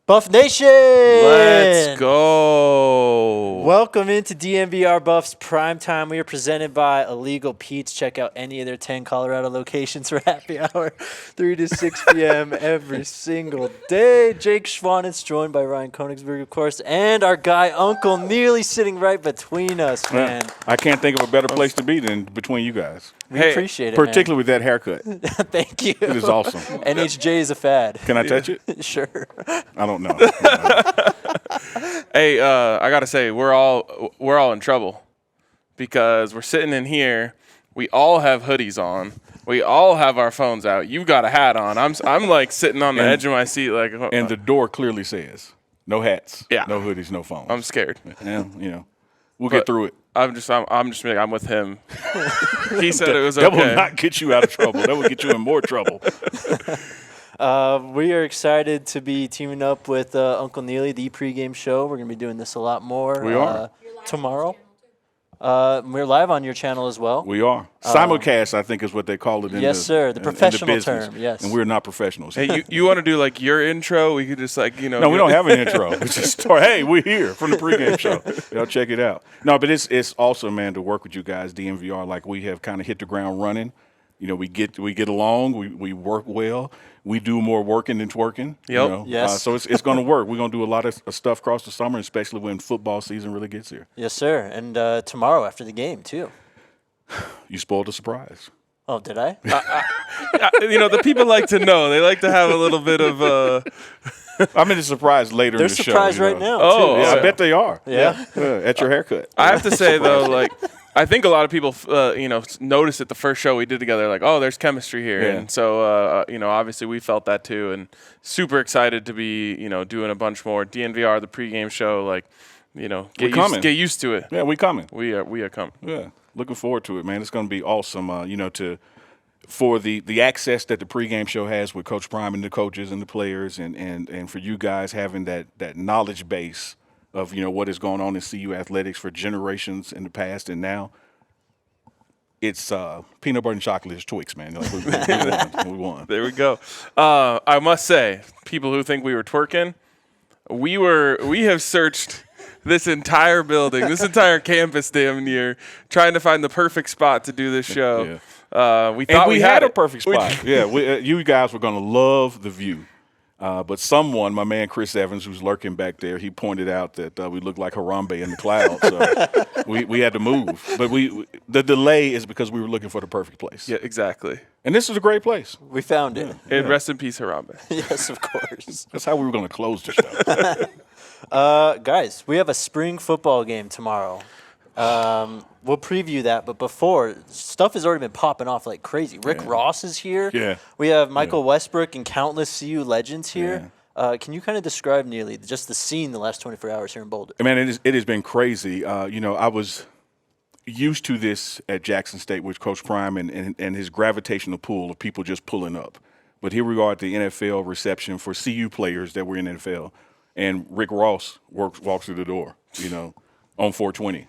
Buff Nation! Let's go. Welcome into DNVR Buffs Primetime. We are presented by Illegal Pete's. Check out any of their 10 Colorado locations for happy hour, 3 to 6 p.m. every single day. Jake Schwanitz, joined by Ryan Konigsberg, of course, and our guy Uncle Neely sitting right between us, man. I can't think of a better place to be than between you guys. We appreciate it, particularly with that haircut. Thank you. It is awesome. NHJ is a fad. Can I touch it? Sure. I don't know. Hey, I gotta say, we're all in trouble because we're sitting in here. We all have hoodies on. We all have our phones out. You've got a hat on. I'm like sitting on the edge of my seat, like. And the door clearly says no hats, Yeah. no hoodies, no phones. I'm scared. Yeah, we'll get through it. I'm with him. He said it was okay. That will not get you out of trouble. That will get you in more trouble. We are excited to be teaming up with Uncle Neely, the pregame show. We're going to be doing this a lot more. We are. Tomorrow. We're live on your channel as well. We are. Simulcast, I think, is what they call it in the professional in the business. term, yes. And we're not professionals. Hey, you want to do like your intro? We could just like, No, we don't have an intro. We just start, hey, we're here from the pregame show. Y'all check it out. No, but it's awesome, man, to work with you guys, DNVR. Like, we have kind of hit the ground running. You know, we get along. We work well. We do more working than twerking. Yep. You know? Yes. So it's going to work. We're going to do a lot of stuff across the summer, especially when football season really gets here. Yes, sir. And tomorrow after the game, too. You spoiled the surprise. Oh, did I? The people like to know. They like to have a little bit of. I'm in the surprise later They're in the show. surprised right now, Oh, too. Yeah, I bet they are. Yeah. At your haircut. I have to say though, like, I think a lot of people, noticed at the first show we did together, like, oh, there's chemistry here, Yeah. and so, obviously we felt that too, and super excited to be, doing a bunch more DNVR, the pregame show, like, get used to it. Yeah, we coming. We are coming. Yeah, looking forward to it, man. It's going to be awesome, for the access that the pregame show has with Coach Prime and the coaches and the players, and for you guys having that knowledge base of, what is going on in CU athletics for generations in the past and now. It's peanut butter and chocolate is Twix, man. Like, we won. There we go. I must say, people who think we were twerking, we have searched this entire building, this entire campus damn near, trying to find the perfect spot to do this show. Yeah. We thought we had a it. perfect spot. You guys were going to love the view. But someone, my man Chris Evans, who's lurking back there, he pointed out that we looked like Harambe in the clouds. So we had to move. But the delay is because we were looking for the perfect place. Yeah, exactly. And this is a great place. We found it. And rest in peace, Harambe. Yes, of course. That's how we were going to close the show. Guys, we have a spring football game tomorrow. We'll preview that, but before, stuff has already been popping off like crazy. Rick Ross is here. Yeah. We have Michael Westbrook and countless CU legends here. Yeah. Can you kind of describe nearly just the scene the last 24 hours here in Boulder? Man, it has been crazy. I was used to this at Jackson State with Coach Prime and his gravitational pull of people just pulling up. But here we are at the NFL reception for CU players that were in NFL, and Rick Ross walks through the door, on 420.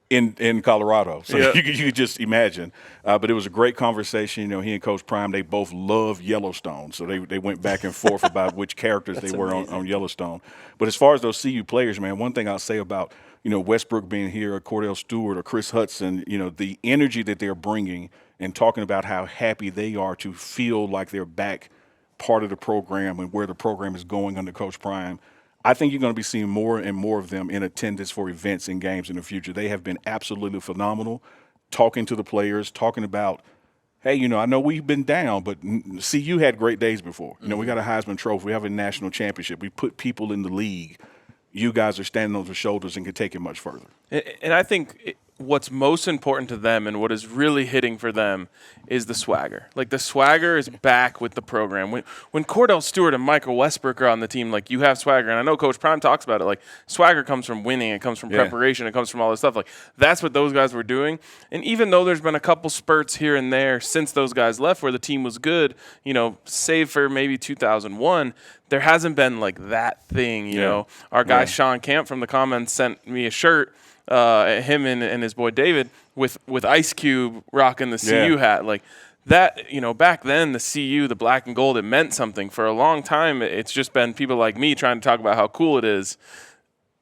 In Colorado. So you could just imagine. But it was a great conversation. He and Coach Prime, they both love Yellowstone. So they went back and forth about which characters they were on Yellowstone. But as far as those CU players, man, one thing I'll say about, Westbrook being here, or Cordell Stewart, or Chris Hudson, the energy that they're bringing and talking about how happy they are to feel like they're back part of the program and where the program is going under Coach Prime. I think you're going to be seeing more and more of them in attendance for events and games in the future. They have been absolutely phenomenal, talking to the players, talking about, hey, I know we've been down, but CU had great days before. We got a Heisman Trophy. We have a national championship. We put people in the league. You guys are standing on their shoulders and can take it much further. And I think what's most important to them and what is really hitting for them is the swagger. Like, the swagger is back with the program. When Cordell Stewart and Michael Westbrook are on the team, like, you have swagger. And I know Coach Prime talks about it. Like, swagger comes from winning. It comes from preparation. It comes from all this stuff. Like, that's what those guys were doing. And even though there's been a couple spurts here and there since those guys left where the team was good, save for maybe 2001, there hasn't been, like, that thing, you know. Our guy Sean Camp from the comments sent me a shirt, him and his boy David, with Ice Cube rocking the CU hat. Like, that, back then, the CU, the black and gold, it meant something. For a long time, it's just been people like me trying to talk about how cool it is.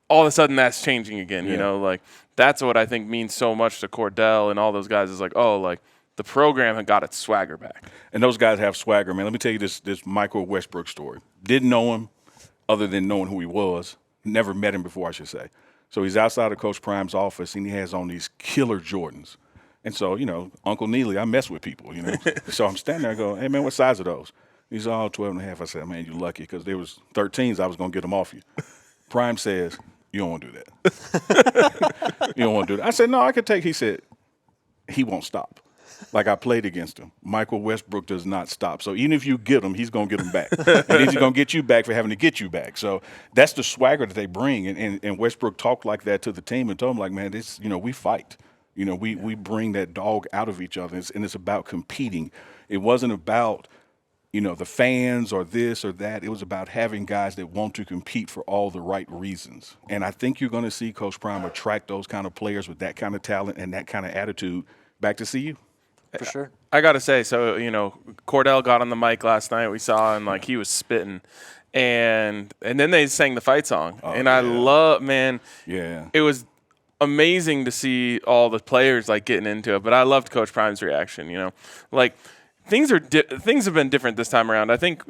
All of a sudden, that's changing again, That's what I think means so much to Cordell and all those guys is the program had got its swagger back. And those guys have swagger, man. Let me tell you this Michael Westbrook story. Didn't know him other than knowing who he was. Never met him before, I should say. So he's outside of Coach Prime's office, and he has on these killer Jordans. And so, Uncle Neely, I mess with people, So I'm standing there and go, hey, man, what size are those? He's all 12 and a half. I said, man, you lucky because there was 13s. I was going to get them off you. Prime says, you don't want to do that. You don't want to do that. I said, no, I could take. He said, he won't stop. Like I played against him. Michael Westbrook does not stop. So even if you get him, he's going to get him back. And he's going to get you back for having to get you back. So that's the swagger that they bring. And Westbrook talked like that to the team and told them, like, man, this, we fight. We bring that dog out of each other. And it's about competing. It wasn't about, the fans or this or that. It was about having guys that want to compete for all the right reasons. And I think you're going to see Coach Prime attract those kind of players with that kind of talent and that kind of attitude back to CU. For sure. I got to say, so, Cordell got on the mic last night. We saw him, he was spitting. And then they sang the fight song. I love, man. Yeah. It was amazing to see all the players, getting into it. But I loved Coach Prime's reaction, Things have been different this time around. I think,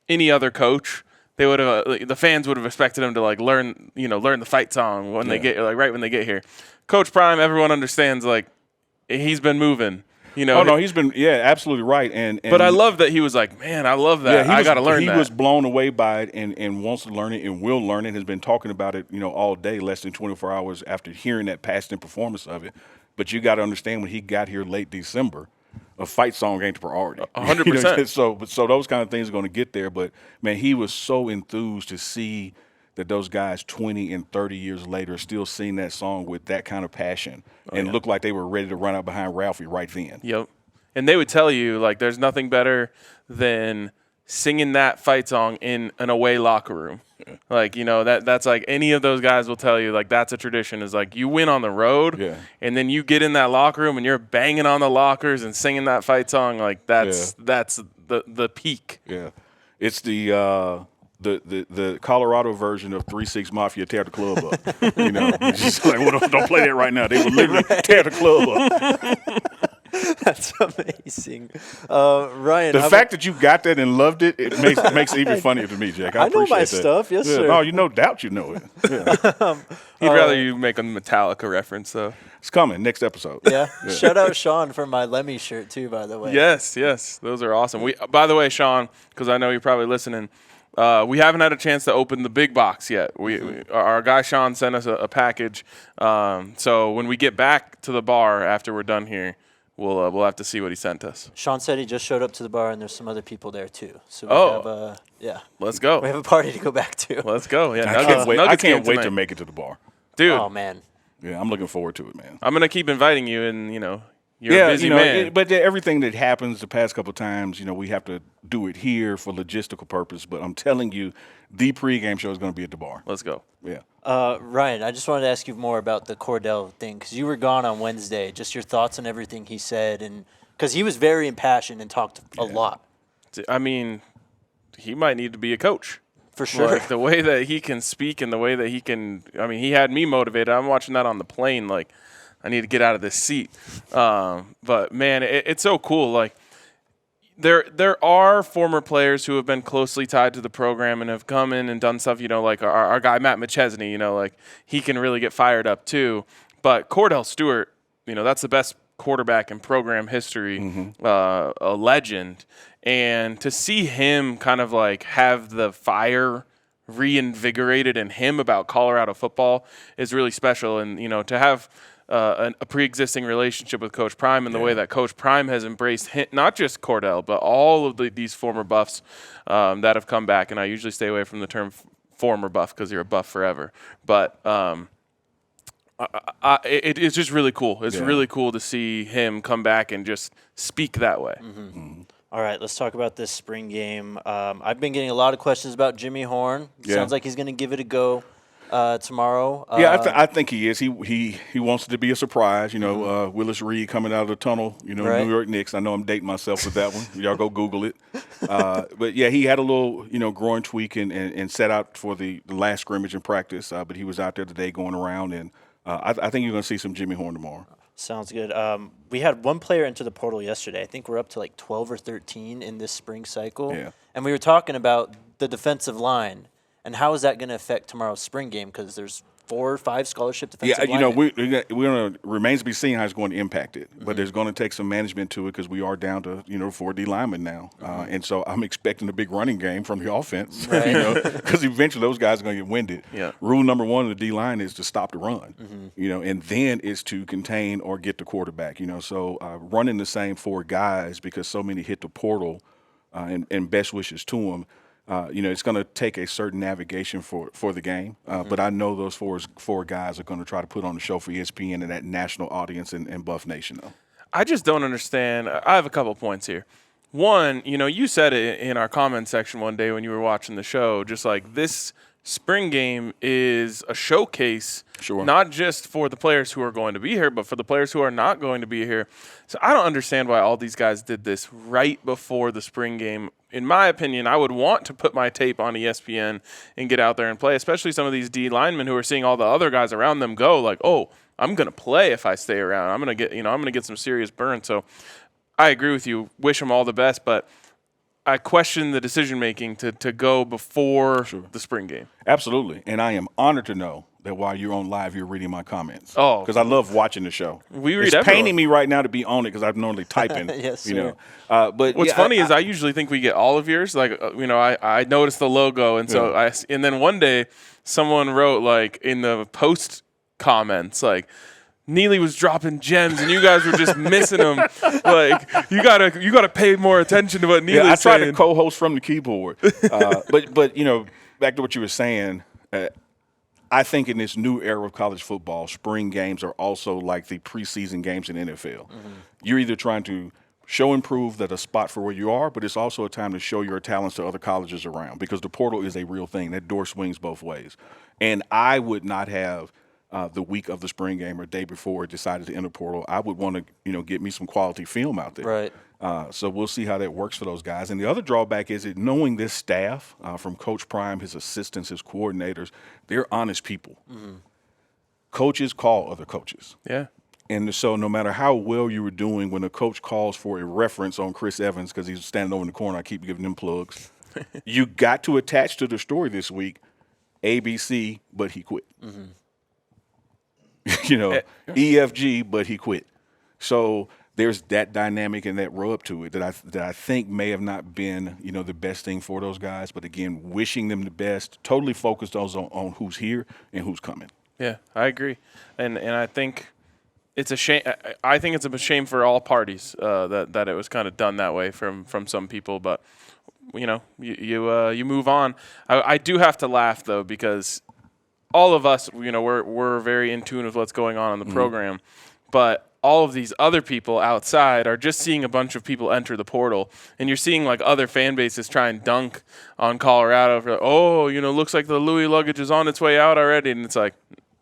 any other coach, they would have the fans would have expected him to learn the fight song when they get right when they get here. Coach Prime, everyone understands he's been moving. Oh no, he's been absolutely right. And but I love that he was like, man, I love that. I got to learn that. He was blown away by it and wants to learn it and will learn it. Has been talking about it, all day, less than 24 hours after hearing that past performance of it. But you got to understand when he got here late December, a fight song ain't the priority. 100%. So those kind of things are going to get there. But man, he was so enthused to see that those guys 20 and 30 years later still sing that song with that kind of passion and look like they were ready to run out behind Ralphie right then. Yep. And they would tell you, there's nothing better than singing that fight song in an away locker room. Yeah. That's any of those guys will tell you, that's a tradition is you win on the road and then you get in that locker room and you're banging on the lockers and singing that fight song. That's the peak. Yeah. It's the Colorado version of 3-6 Mafia tear the club up. It's just don't play that right now. They would literally tear the club up. That's amazing. Ryan. The fact that you got that and loved it, it makes it even funnier to me, Jack. I know my that. stuff, yes, sir. No, no doubt you know it. Yeah. He'd rather you make a Metallica reference, though. It's coming, next episode. Yeah. Shout out Sean for my Lemmy shirt, too, by the way. Yes. Those are awesome. By the way, Sean, because I know you're probably listening, we haven't had a chance to open the big box yet. Our guy Sean sent us a package. So when we get back to the bar after we're done here, we'll have to see what he sent us. Sean said he just showed up to the bar and there's some other people there too. So we have let's go. We have a party to go back to. Let's go. Yeah, I can't wait to make it to the bar, dude. Oh man. Yeah, I'm looking forward to it, man. I'm gonna keep inviting you, and you're a busy man. But everything that happens the past couple of times, we have to do it here for logistical purpose. But I'm telling you, the pregame show is going to be at the bar. Let's go. Yeah. Ryan, I just wanted to ask you more about the Cordell thing because you were gone on Wednesday. Just your thoughts on everything he said, and because he was very impassioned and talked a lot. I mean, he might need to be a coach. For sure. The way that he can speak and the way that he can – he had me motivated. I'm watching that on the plane I need to get out of this seat. But, man, it's so cool. There are former players who have been closely tied to the program and have come in and done stuff, our guy Matt McChesney, he can really get fired up too. But Cordell Stewart, that's the best quarterback in program history, a legend. And to see him kind of have the fire reinvigorated in him about Colorado football is really special. And, to have a pre-existing relationship with Coach Prime and the way that Coach Prime has embraced him, not just Cordell, but all of these former Buffs that have come back. And I usually stay away from the term former Buff because you're a Buff forever. But it's just really cool. It's really cool to see him come back and just speak that way. All right, let's talk about this spring game. I've been getting a lot of questions about Jimmy Horn. Sounds like he's going to give it a go. tomorrow. Yeah, I think he is. He wants it to be a surprise. Willis Reed coming out of the tunnel. Right. New York Knicks. I know I'm dating myself with that one. Y'all go Google it. But yeah, he had a little groin tweak and set out for the last scrimmage in practice. But he was out there today going around, and I think you're going to see some Jimmy Horn tomorrow. Sounds good. We had one player into the portal yesterday. I think we're up to like 12 or 13 in this spring cycle. Yeah. And we were talking about the defensive line and how is that going to affect tomorrow's spring game because there's 4 or 5 scholarship defensive linemen. we're going to remains to be seen how it's going to impact it. But there's going to take some management to it because we are down to 4 D linemen now, and so I'm expecting a big running game from the offense. Right. Because eventually those guys are going to get winded. Yeah. Rule number 1 of the D line is to stop the run. And then it's to contain or get the quarterback. So running the same 4 guys because so many hit the portal, and best wishes to them. It's going to take a certain navigation for the game, but I know those four guys are going to try to put on the show for ESPN and that national audience and Buff Nation, though. I just don't understand. I have a couple points here. One, you said it in our comment section one day when you were watching the show, just like this spring game is a showcase, not just for the players who are going to be here, but for the players who are not going to be here. So I don't understand why all these guys did this right before the spring game. In my opinion, I would want to put my tape on ESPN and get out there and play, especially some of these D linemen who are seeing all the other guys around them go like, oh, I'm going to play if I stay around. I'm going to get some serious burn. So I agree with you. Wish them all the best, but I question the decision-making to go before the spring game. Absolutely. And I am honored to know that while you're on live, you're reading my comments. Oh. Because I love watching the show. We read It's everyone. Paining me right now to be on it because I'm normally typing. Yes, But What's funny is I usually think we get all of yours. Like, I noticed the logo. And so and then one day someone wrote, like, in the post comments, like, Neely was dropping gems, and you guys were just missing them. Like you gotta pay more attention to what Neely's saying. I try to co-host from the keyboard, but back to what you were saying. I think in this new era of college football, spring games are also like the preseason games in NFL. You're either trying to show and prove that a spot for where you are, but it's also a time to show your talents to other colleges around because the portal is a real thing. That door swings both ways, and I would not have. The week of the spring game or day before decided to enter portal, I would want to, get me some quality film out there. Right. So we'll see how that works for those guys. And the other drawback is that knowing this staff, from Coach Prime, his assistants, his coordinators, they're honest people. Coaches call other coaches. Yeah. And so no matter how well you were doing, when a coach calls for a reference on Chris Evans because he's standing over in the corner, I keep giving him plugs, you got to attach to the story this week, ABC, but he quit. EFG, but he quit. So there's that dynamic and that rub to it that I think may have not been, the best thing for those guys. But again, wishing them the best, totally focused on who's here and who's coming. Yeah, I agree. And I think it's a shame. I think it's a shame for all parties that it was kind of done that way from some people. But, you move on. I do have to laugh, though, because all of us, we're very in tune with what's going on in the program, but all of these other people outside are just seeing a bunch of people enter the portal, and you're seeing like other fan bases try and dunk on Colorado for, looks like the Louis luggage is on its way out already, and it's like,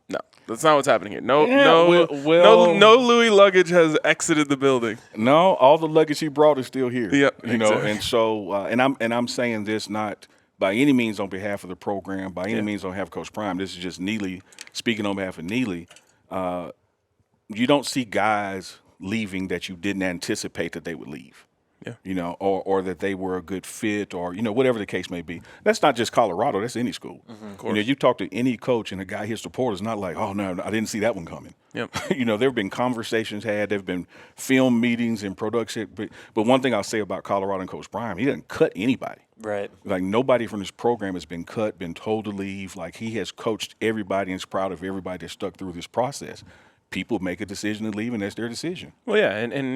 no, that's not what's happening here. No Louis luggage has exited the building. No, all the luggage he brought is still here. Yep, exactly. And so, and I'm saying this not by any means on behalf of the program, by any means on behalf of Coach Prime. This is just Neely speaking on behalf of Neely. You don't see guys leaving that you didn't anticipate that they would leave. Yeah. Or that they were a good fit or, whatever the case may be. That's not just Colorado. That's any school. Of course. You talk to any coach and a guy hits the portal, it's not like, oh, no, I didn't see that one coming. Yep. There have been conversations had. There have been film meetings and production. But one thing I'll say about Colorado and Coach Prime, he doesn't cut anybody. Right. Like nobody from this program has been cut, been told to leave. Like he has coached everybody and is proud of everybody that stuck through this process. People make a decision to leave, and that's their decision. Well, yeah, and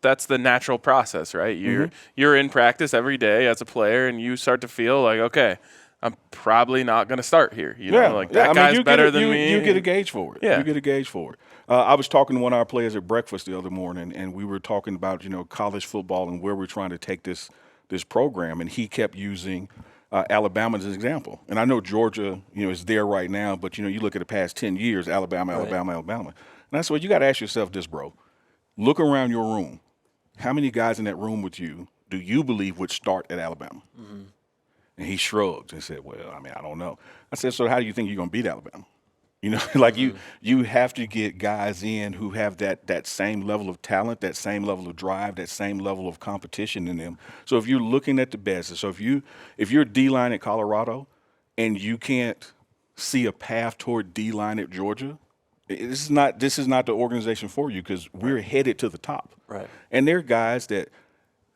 that's the natural process, right? You're in practice every day as a player, and you start to feel like, okay, I'm probably not going to start here. That guy's better than me. You get a gauge for it. Yeah. You get a gauge for it. I was talking to one of our players at breakfast the other morning, and we were talking about college football and where we're trying to take this program, and he kept using Alabama as an example. And I know Georgia, is there right now, but, you look at the past 10 years, Alabama. And that's what you got to ask yourself this, bro. Look around your room. How many guys in that room with you do you believe would start at Alabama? Mm-hmm. And he shrugged and said, well, I don't know. I said, so how do you think you're going to beat Alabama? You have to get guys in who have that same level of talent, that same level of drive, that same level of competition in them. So if you're looking at the best, so if you're D-line at Colorado and you can't see a path toward D-line at Georgia, this is not the organization for you, because we're headed to the top. Right. And there are guys that,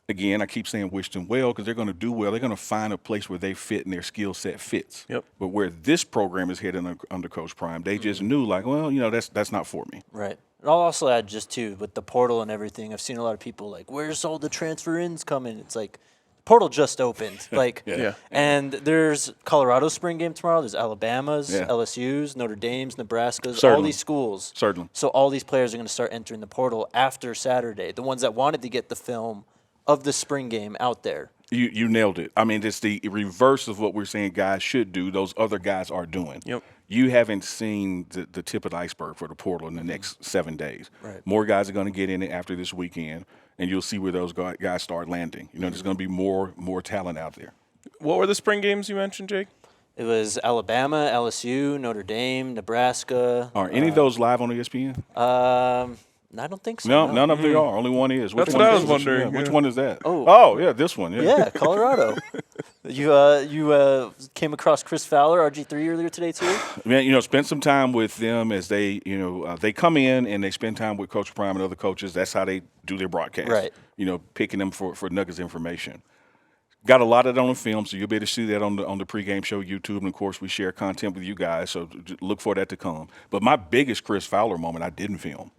again, I keep saying wish them well, because they're going to do well. They're going to find a place where they fit and their skill set fits. Yep. But where this program is headed under Coach Prime, they just knew, that's not for me. Right. And I'll also add just, too, with the portal and everything, I've seen a lot of people like, where's all the transfer-ins coming? It's like, portal just opened. Yeah. And there's Colorado's spring game tomorrow. There's Alabama's, LSU's, Notre Dame's, Nebraska's, all these schools. Certainly. So all these players are going to start entering the portal after Saturday, the ones that wanted to get the film of the spring game out there. You nailed it. It's the reverse of what we're saying guys should do. Those other guys are doing. Yep. You haven't seen the tip of the iceberg for the portal in the next 7 days. Right. More guys are going to get in it after this weekend, and you'll see where those guys start landing. There's going to be more talent out there. What were the spring games you mentioned, Jake? It was Alabama, LSU, Notre Dame, Nebraska. Are any of those live on ESPN? I don't think so. No, none of them are. Only one is. That's what I was wondering. Which one is that? Oh, yeah, this one. Yeah, Colorado. You came across Chris Fowler, RG3, earlier today too? Man, spend some time with them as they, they come in and they spend time with Coach Prime and other coaches. That's how they do their broadcast. Right. Picking them for nuggets information. Got a lot of it on the film, so you'll be able to see that on the pregame show YouTube. And, of course, we share content with you guys, so look for that to come. But my biggest Chris Fowler moment I didn't film.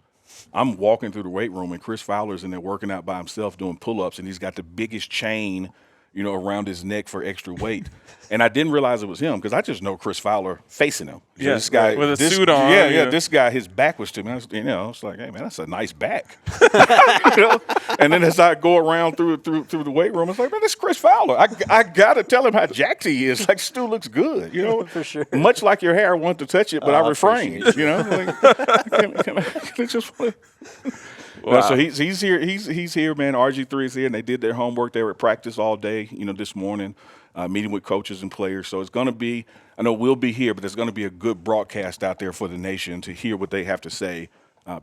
I'm walking through the weight room, and Chris Fowler's in there working out by himself doing pull-ups, and he's got the biggest chain, around his neck for extra weight. And I didn't realize it was him, because I just know Chris Fowler facing him. Yeah, this guy with a suit on. Yeah, this guy, his back was to me. It's like, hey, man, that's a nice back. And then as I go around through the weight room, it's like, man, that's Chris Fowler. I got to tell him how jacked he is. Like, Stu looks good, For sure. Much like your hair, I want to touch it, but I refrained, Like, can I just want to... Wow. So he's here. He's here, man. RG3 is here, and they did their homework. They were at practice all day, this morning, meeting with coaches and players. So it's going to be, I know we'll be here, but there's going to be a good broadcast out there for the nation to hear what they have to say,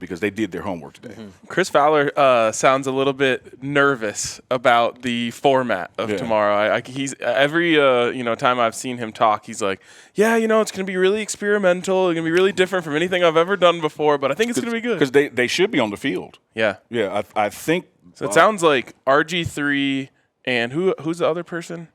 because they did their homework today. Mm-hmm. Chris Fowler sounds a little bit nervous about the format of tomorrow. He's every time I've seen him talk, he's like, yeah, it's going to be really experimental. It's going to be really different from anything I've ever done before, but I think it's going to be good. Because they should be on the field. Yeah. Yeah, I think. So it sounds like RG3 and who's the other person?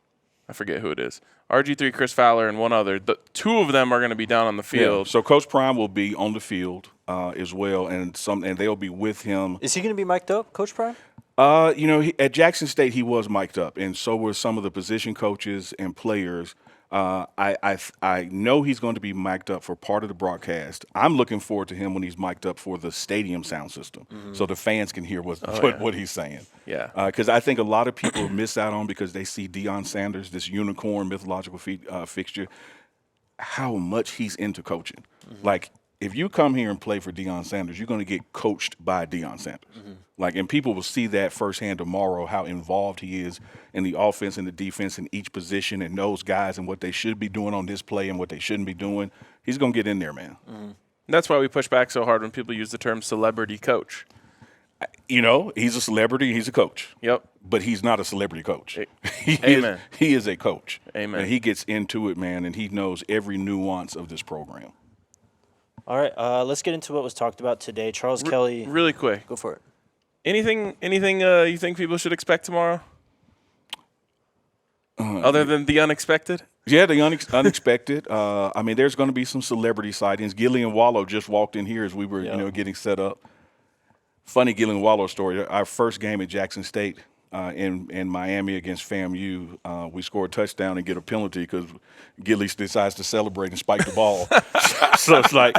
I forget who it is. RG3, Chris Fowler, and one other. The two of them are going to be down on the field. Yeah. So Coach Prime will be on the field as well, and they'll be with him. Is he going to be mic'd up, Coach Prime? At Jackson State, he was mic'd up, and so were some of the position coaches and players. I know he's going to be mic'd up for part of the broadcast. I'm looking forward to him when he's mic'd up for the stadium sound system, so the fans can hear what he's saying. Yeah. Because I think a lot of people miss out on, because they see Deion Sanders, this unicorn mythological fixture, how much he's into coaching. Like, if you come here and play for Deion Sanders, you're going to get coached by Deion Sanders. And people will see that firsthand tomorrow, how involved he is in the offense and the defense in each position, and knows guys and what they should be doing on this play and what they shouldn't be doing. He's going to get in there, man. That's why we push back so hard when people use the term celebrity coach. He's a celebrity, he's a coach. Yep. But he's not a celebrity coach. Amen. He is a coach. Amen. And he gets into it, man, and he knows every nuance of this program. All right, let's get into what was talked about today. Charles Kelly. Really quick. Go for it. Anything you think people should expect tomorrow? Other than the unexpected? Yeah, the unexpected. There's going to be some celebrity sightings. Gillian Wallow just walked in here as we were, getting set up. Funny Gillian Wallow story. Our first game at Jackson State in Miami against FAMU, we score a touchdown and get a penalty because Gilly decides to celebrate and spike the ball. So it's like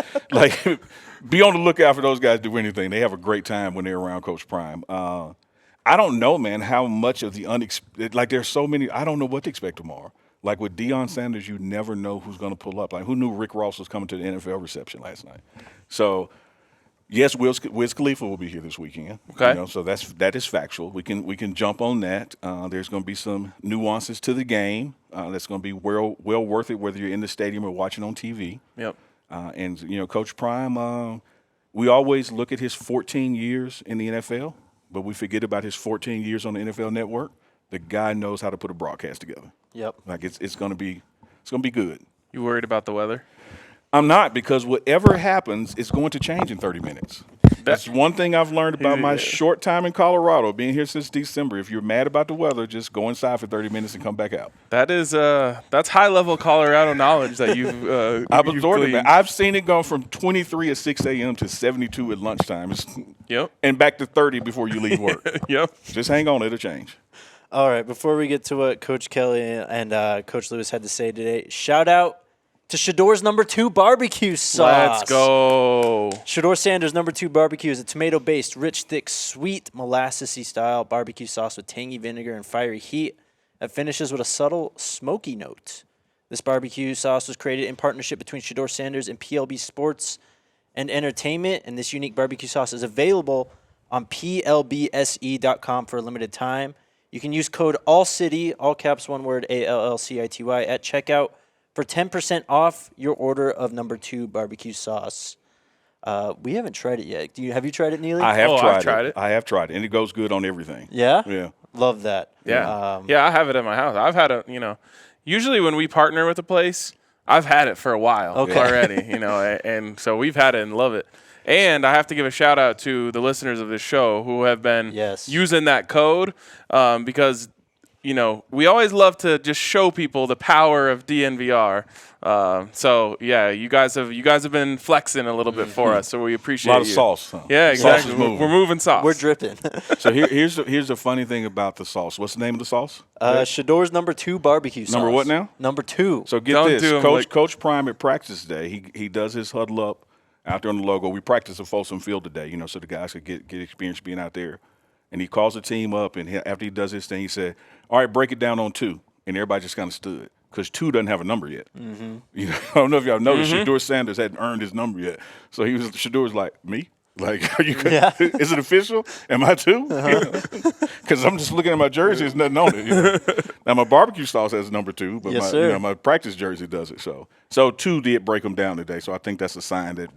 be on the lookout for those guys do anything. They have a great time when they're around Coach Prime. I don't know, man, how much of the unexpected. There's so many. I don't know what to expect tomorrow. Like with Deion Sanders, you never know who's going to pull up. Like who knew Rick Ross was coming to the NFL reception last night? So yes, Wiz Khalifa will be here this weekend. Okay. You know, so that is factual. We can jump on that. There's going to be some nuances to the game that's going to be well worth it, whether you're in the stadium or watching on TV. Yep. And you know, Coach Prime, we always look at his 14 years in the NFL, but we forget about his 14 years on the NFL Network. The guy knows how to put a broadcast together. Yep. Like it's going to be good. You worried about the weather? I'm not, because whatever happens is going to change in 30 minutes. That's one thing I've learned about my short time in Colorado, being here since December. If you're mad about the weather, just go inside for 30 minutes and come back out. That is that's high level Colorado knowledge that you've I've absorbed it. I've seen it go from 23 at 6 a.m. to 72 at lunchtime. Yep. And back to 30 before you leave work. Yep. Just hang on, it'll change. All right, before we get to what Coach Kelly and Coach Lewis had to say today, shout out to Shador's number 2 barbecue sauce. Let's go. Shador Sanders number 2 barbecue is a tomato-based, rich, thick, sweet, molassesy style barbecue sauce with tangy vinegar and fiery heat that finishes with a subtle smoky note. This barbecue sauce was created in partnership between Shador Sanders and PLB Sports and Entertainment, and this unique barbecue sauce is available on plbse.com for a limited time. You can use code ALLCITY, all caps, one word, ALLCITY, at checkout for 10% off your order of number 2 barbecue sauce. We haven't tried it yet. Have you tried it, Neely? I have I've tried it. I have tried it, and it goes good on everything. Yeah? Yeah. Love that. Yeah. I have it at my house. I've had usually when we partner with a place, I've had it for a while already, and so we've had it and love it. And I have to give a shout out to the listeners of this show who have been using that code because, we always love to just show people the power of DNVR. So yeah, you guys have been flexing a little bit for us, so we appreciate a lot of you. sauce. Huh? Yeah, exactly. Sauce is moving. We're moving sauce. We're dripping. So here's the funny thing about the sauce. What's the name of the sauce? Shador's number 2 barbecue sauce. Number what now? Number 2. So get this, Coach Prime at practice today, he does his huddle up out there on the logo. We practice at Folsom Field today, so the guys could get experience being out there. And he calls the team up, and after he does his thing, he said, all right, break it down on 2. And everybody just kind of stood because 2 doesn't have a number yet. Mm-hmm. I don't know if y'all noticed, Shador Sanders hadn't earned his number yet. So Shador's like, me? Like, are you? Yeah. Is it official? Am I 2? Because I'm just looking at my jersey, there's nothing on it. Now my barbecue sauce has number 2, but my practice jersey does it. So 2 did break them down today. So I think that's a sign that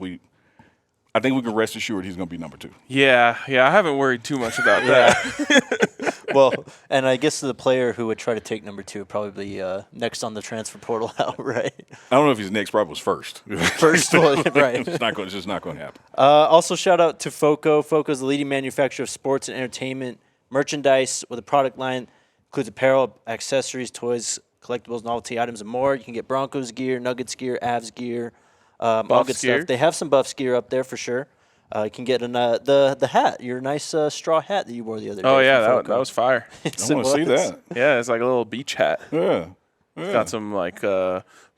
I think we can rest assured he's going to be number 2. Yeah, I haven't worried too much about that. Well, and I guess the player who would try to take number 2 would probably be next on the transfer portal out, right? I don't know if he's next. Probably was first. First one, right? It's just not going to happen. Also, shout out to FOCO. FOCO is the leading manufacturer of sports and entertainment merchandise with a product line includes apparel, accessories, toys, collectibles, novelty items, and more. You can get Broncos gear, Nuggets gear, Avs gear, all good stuff. They have some Buffs gear up there for sure. You can get the hat, your nice straw hat that you wore the other day. Oh, yeah, that was fire. I want to see that. Yeah, it's like a little beach hat. Yeah. It's got some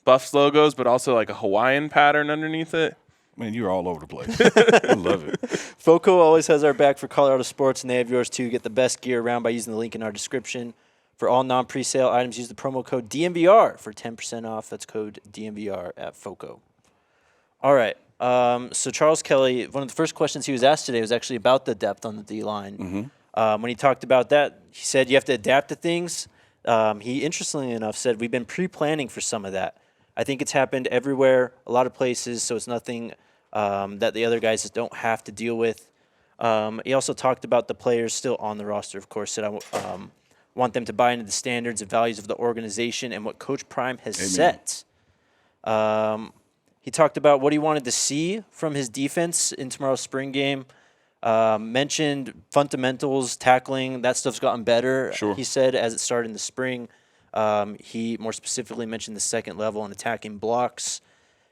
Buffs logos, but also like a Hawaiian pattern underneath it. Man, you're all over the place. I love it. FOCO always has our back for Colorado sports, and they have yours too. Get the best gear around by using the link in our description. For all non-presale items, use the promo code DNVR for 10% off. That's code DNVR at FOCO. All right. So Charles Kelly, one of the first questions he was asked today was actually about the depth on the D-line. Mm-hmm. When he talked about that, he said you have to adapt to things. He, interestingly enough, said we've been pre-planning for some of that. I think it's happened everywhere, a lot of places, so it's nothing that the other guys don't have to deal with. He also talked about the players still on the roster, of course, said I want them to buy into the standards and values of the organization and what Coach Prime has set. He talked about what he wanted to see from his defense in tomorrow's spring game. Mentioned fundamentals, tackling, that stuff's gotten better, he said, as it started in the spring. He more specifically mentioned the second level and attacking blocks.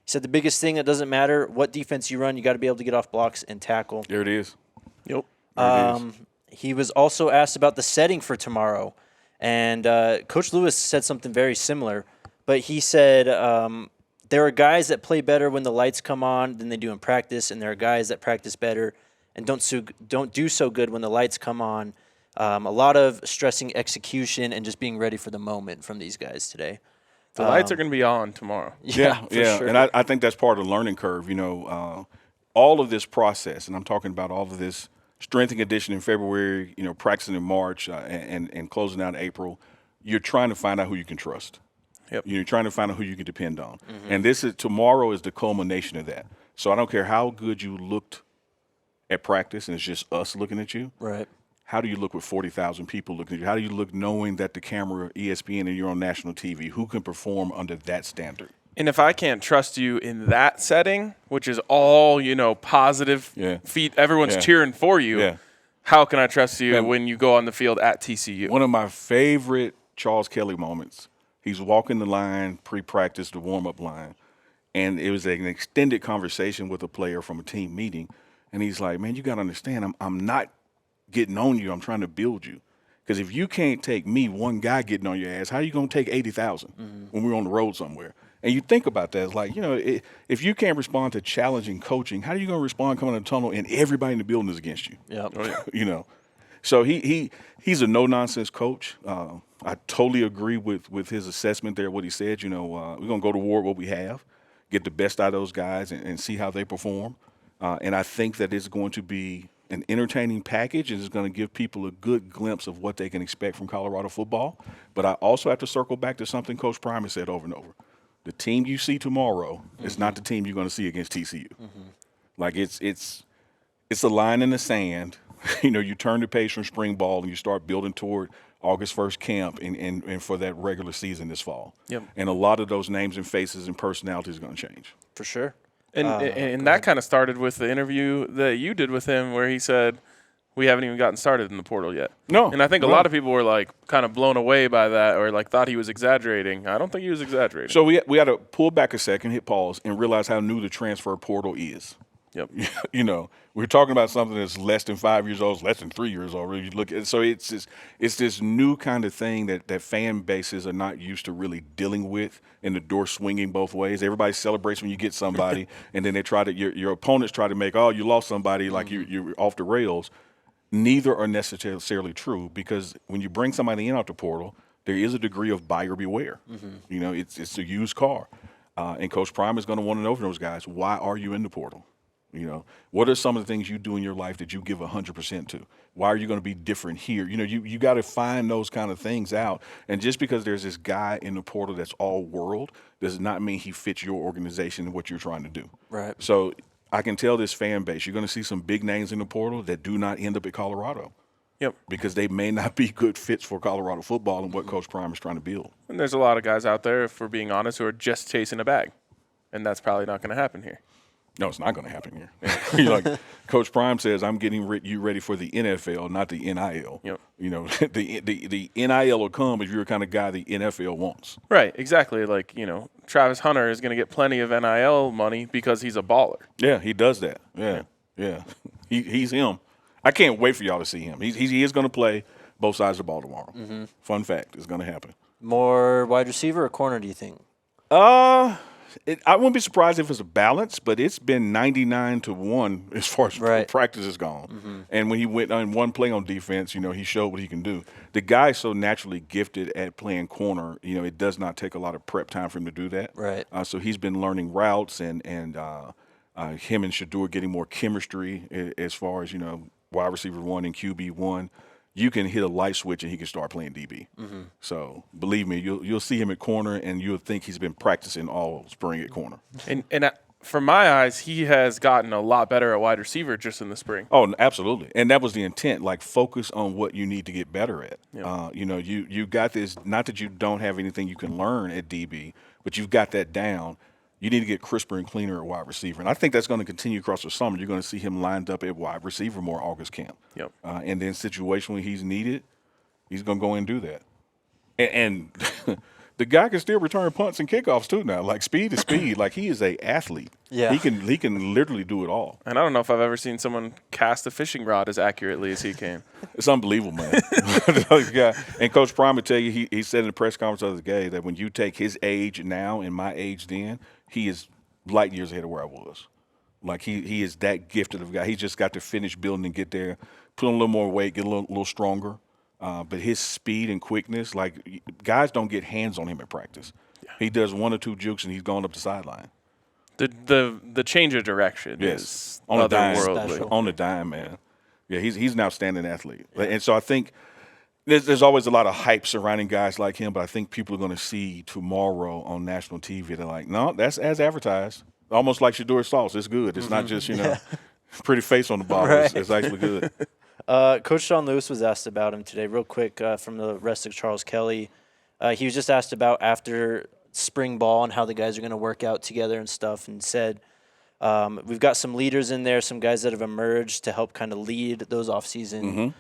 He said the biggest thing, it doesn't matter what defense you run, you got to be able to get off blocks and tackle. There it is. Yep. He was also asked about the setting for tomorrow. And Coach Lewis said something very similar. But he said there are guys that play better when the lights come on than they do in practice, and there are guys that practice better and don't do so good when the lights come on. A lot of stressing execution and just being ready for the moment from these guys today. The lights are going to be on tomorrow. Yeah. Sure. And I think that's part of the learning curve. All of this process, and I'm talking about all of this strength and conditioning in February, practicing in March and closing out in April, you're trying to find out who you can trust. Yep. You're trying to find out who you can depend on. And tomorrow is the culmination of that. So I don't care how good you looked at practice and it's just us looking at you. Right. How do you look with 40,000 people looking at you? How do you look knowing that the camera, ESPN, and you're on national TV? Who can perform under that standard? And if I can't trust you in that setting, which is all, positive feet, everyone's cheering for you, how can I trust you when you go on the field at TCU? One of my favorite Charles Kelly moments, he's walking the line, pre-practice, the warm-up line, and it was an extended conversation with a player from a team meeting, and he's like, man, you got to understand, I'm not getting on you. I'm trying to build you. Because if you can't take me, one guy getting on your ass, how are you going to take 80,000 when we're on the road somewhere? And you think about that. It's like, if you can't respond to challenging coaching, how are you going to respond coming in the tunnel and everybody in the building is against you? Yeah. So he's a no-nonsense coach. I totally agree with his assessment there, what he said. We're going to go to war with what we have, get the best out of those guys and see how they perform. And I think that it's going to be an entertaining package and is going to give people a good glimpse of what they can expect from Colorado football. But I also have to circle back to something Coach Prime has said over and over. The team you see tomorrow is not the team you're going to see against TCU. Like it's a line in the sand. You turn the page from spring ball and you start building toward August 1st camp and for that regular season this fall. Yep. And a lot of those names and faces and personalities are going to change. For sure. And that kind of started with the interview that you did with him where he said, we haven't even gotten started in the portal yet. No. And I think a lot of people were like kind of blown away by that or like thought he was exaggerating. I don't think he was exaggerating. So we had to pull back a second, hit pause, and realize how new the transfer portal is. Yep. We're talking about something that's less than 5 years old, less than 3 years old. Really, look at so it's this new kind of thing that fan bases are not used to really dealing with, and the door swinging both ways. Everybody celebrates when you get somebody, and then they try to your opponents try to make you lost somebody like you're off the rails. Neither are necessarily true because when you bring somebody in out the portal, there is a degree of buyer beware. It's a used car, and Coach Prime is going to want to know from those guys, why are you in the portal? What are some of the things you do in your life that you give 100% to? Why are you going to be different here? You got to find those kind of things out. And just because there's this guy in the portal that's all world does not mean he fits your organization and what you're trying to do. Right. So I can tell this fan base, you're going to see some big names in the portal that do not end up at Colorado. Yep. Because they may not be good fits for Colorado football and what Coach Prime is trying to build. And there's a lot of guys out there, if we're being honest, who are just chasing a bag. And that's probably not going to happen here. No, it's not going to happen here. Like Coach Prime says, I'm getting you ready for the NFL, not the NIL. Yep. The NIL will come if you're the kind of guy the NFL wants. Right, exactly. Like, Travis Hunter is going to get plenty of NIL money because he's a baller. Yeah, he does that. Yeah. He's him. I can't wait for y'all to see him. He is going to play both sides of the ball tomorrow. Fun fact, it's going to happen. More wide receiver or corner, do you think? I wouldn't be surprised if it's a balance, but it's been 99-1 as far as practice is gone. And when he went on one play on defense, he showed what he can do. The guy's so naturally gifted at playing corner, it does not take a lot of prep time for him to do that. Right. So he's been learning routes and him and Shador getting more chemistry as far as, wide receiver 1 and QB 1. You can hit a light switch and he can start playing DB. So believe me, you'll see him at corner and you'll think he's been practicing all spring at corner. And from my eyes, he has gotten a lot better at wide receiver just in the spring. Oh, absolutely. And that was the intent, like focus on what you need to get better at. Yeah. You got this, not that you don't have anything you can learn at DB, but you've got that down. You need to get crisper and cleaner at wide receiver. And I think that's going to continue across the summer. You're going to see him lined up at wide receiver more August camp. Yep. And then situationally he's needed, he's going to go in and do that. And the guy can still return punts and kickoffs too now. Like speed is speed. Like he is an athlete. Yeah. He can literally do it all. And I don't know if I've ever seen someone cast a fishing rod as accurately as he can. It's unbelievable, man. And Coach Prime would tell you, he said in the press conference the other day that when you take his age now and my age then, he is light years ahead of where I was. Like he is that gifted of a guy. He just got to finish building and get there, put on a little more weight, get a little stronger. But his speed and quickness, like guys don't get hands on him at practice. He does one or two jukes, and he's going up the sideline. The change of direction is on a dime. otherworldly. On the dime, man. Yeah, he's an outstanding athlete. And so I think there's always a lot of hype surrounding guys like him, but I think people are going to see tomorrow on national TV. They're like, no, that's as advertised. Almost like Shedeur Sauce. It's good. It's not just, pretty face on the bottle. Right. It's actually good. Coach Sean Lewis was asked about him today. Real quick from the rest of Charles Kelly. He was just asked about after spring ball and how the guys are going to work out together and stuff, and said we've got some leaders in there, some guys that have emerged to help kind of lead those off-season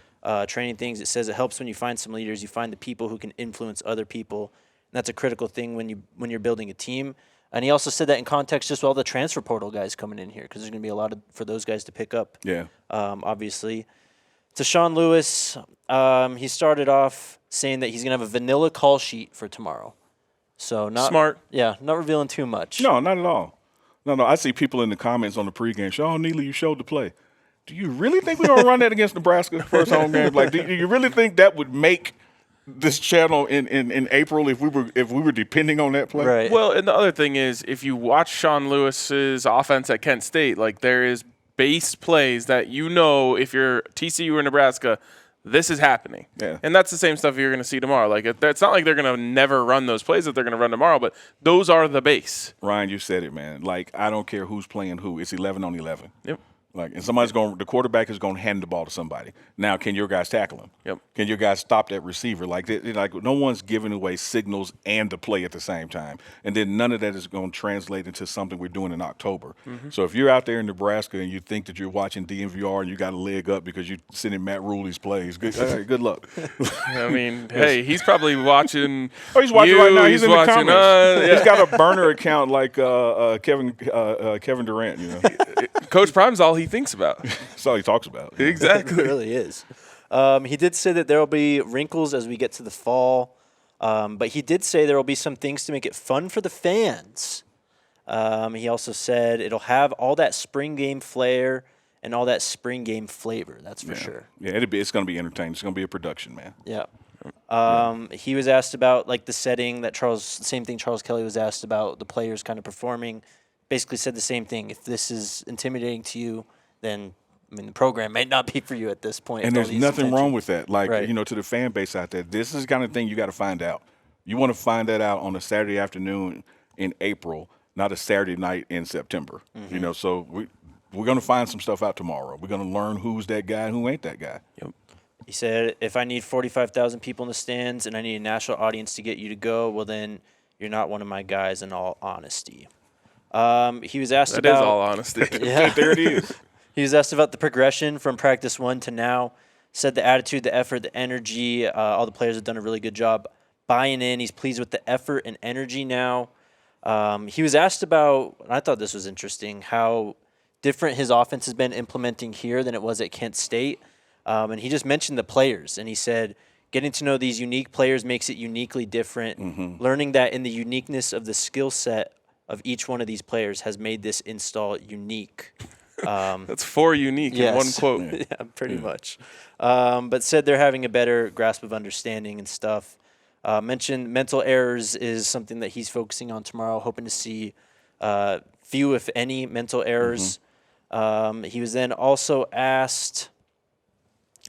training things. It says it helps when you find some leaders. You find the people who can influence other people, and that's a critical thing when you're building a team. And he also said that in context just with all the transfer portal guys coming in here, because there's going to be a lot for those guys to pick up. Yeah. Obviously. To Sean Lewis, he started off saying that he's going to have a vanilla call sheet for tomorrow. So not smart. Yeah, not revealing too much. No, not at all. No. I see people in the comments on the pregame show, oh, Neely, you showed the play. Do you really think we're going to run that against Nebraska first home game? Like, do you really think that would make this channel in April if we were depending on that play? Right. Well, and the other thing is, if you watch Sean Lewis's offense at Kent State, like there is base plays that if you're TCU or Nebraska, this is happening. Yeah. And that's the same stuff you're going to see tomorrow. Like it's not like they're going to never run those plays that they're going to run tomorrow, but those are the base. Ryan, you said it, man. Like, I don't care who's playing who. It's 11 on 11. Yep. Like, and the quarterback is going to hand the ball to somebody. Now, can your guys tackle him? Yep. Can your guys stop that receiver? Like no one's giving away signals and the play at the same time. And then none of that is going to translate into something we're doing in October. Mm-hmm. So if you're out there in Nebraska and you think that you're watching DNVR and you got a leg up because you're sending Matt Ruley's plays, good luck. I mean, hey, he's probably watching. Oh, he's watching right now. He's in the watching, comments. He's got a burner account like Kevin Durant. Coach Prime's all he thinks about. That's all he talks about. Exactly. It really is. He did say that there will be wrinkles as we get to the fall, but he did say there will be some things to make it fun for the fans. He also said it'll have all that spring game flair and all that spring game flavor. That's for sure. Yeah, it's going to be entertaining. It's going to be a production, man. Yeah. He was asked about like the setting that same thing Charles Kelly was asked about, the players kind of performing. Basically said the same thing. If this is intimidating to you, then the program may not be for you at this point. And there's nothing wrong with that. Like, right. To the fan base out there, this is the kind of thing you got to find out. You want to find that out on a Saturday afternoon in April, not a Saturday night in September. Mm-hmm. So we're going to find some stuff out tomorrow. We're going to learn who's that guy and who ain't that guy. Yep. He said, if I need 45,000 people in the stands and I need a national audience to get you to go, well, then you're not one of my guys in all honesty. He was asked that about. That is all honesty. Yeah. There it is. He was asked about the progression from practice 1 to now. Said the attitude, the effort, the energy, all the players have done a really good job buying in. He's pleased with the effort and energy now. He was asked about, and I thought this was interesting, how different his offense has been implementing here than it was at Kent State. And he just mentioned the players, and he said getting to know these unique players makes it uniquely different. Mm-hmm. Learning that in the uniqueness of the skill set of each one of these players has made this install unique. That's 4 unique in one quote. Yeah, pretty much. But said they're having a better grasp of understanding and stuff. Mentioned mental errors is something that he's focusing on tomorrow, hoping to see few, if any, mental errors. Mm-hmm. He was then also asked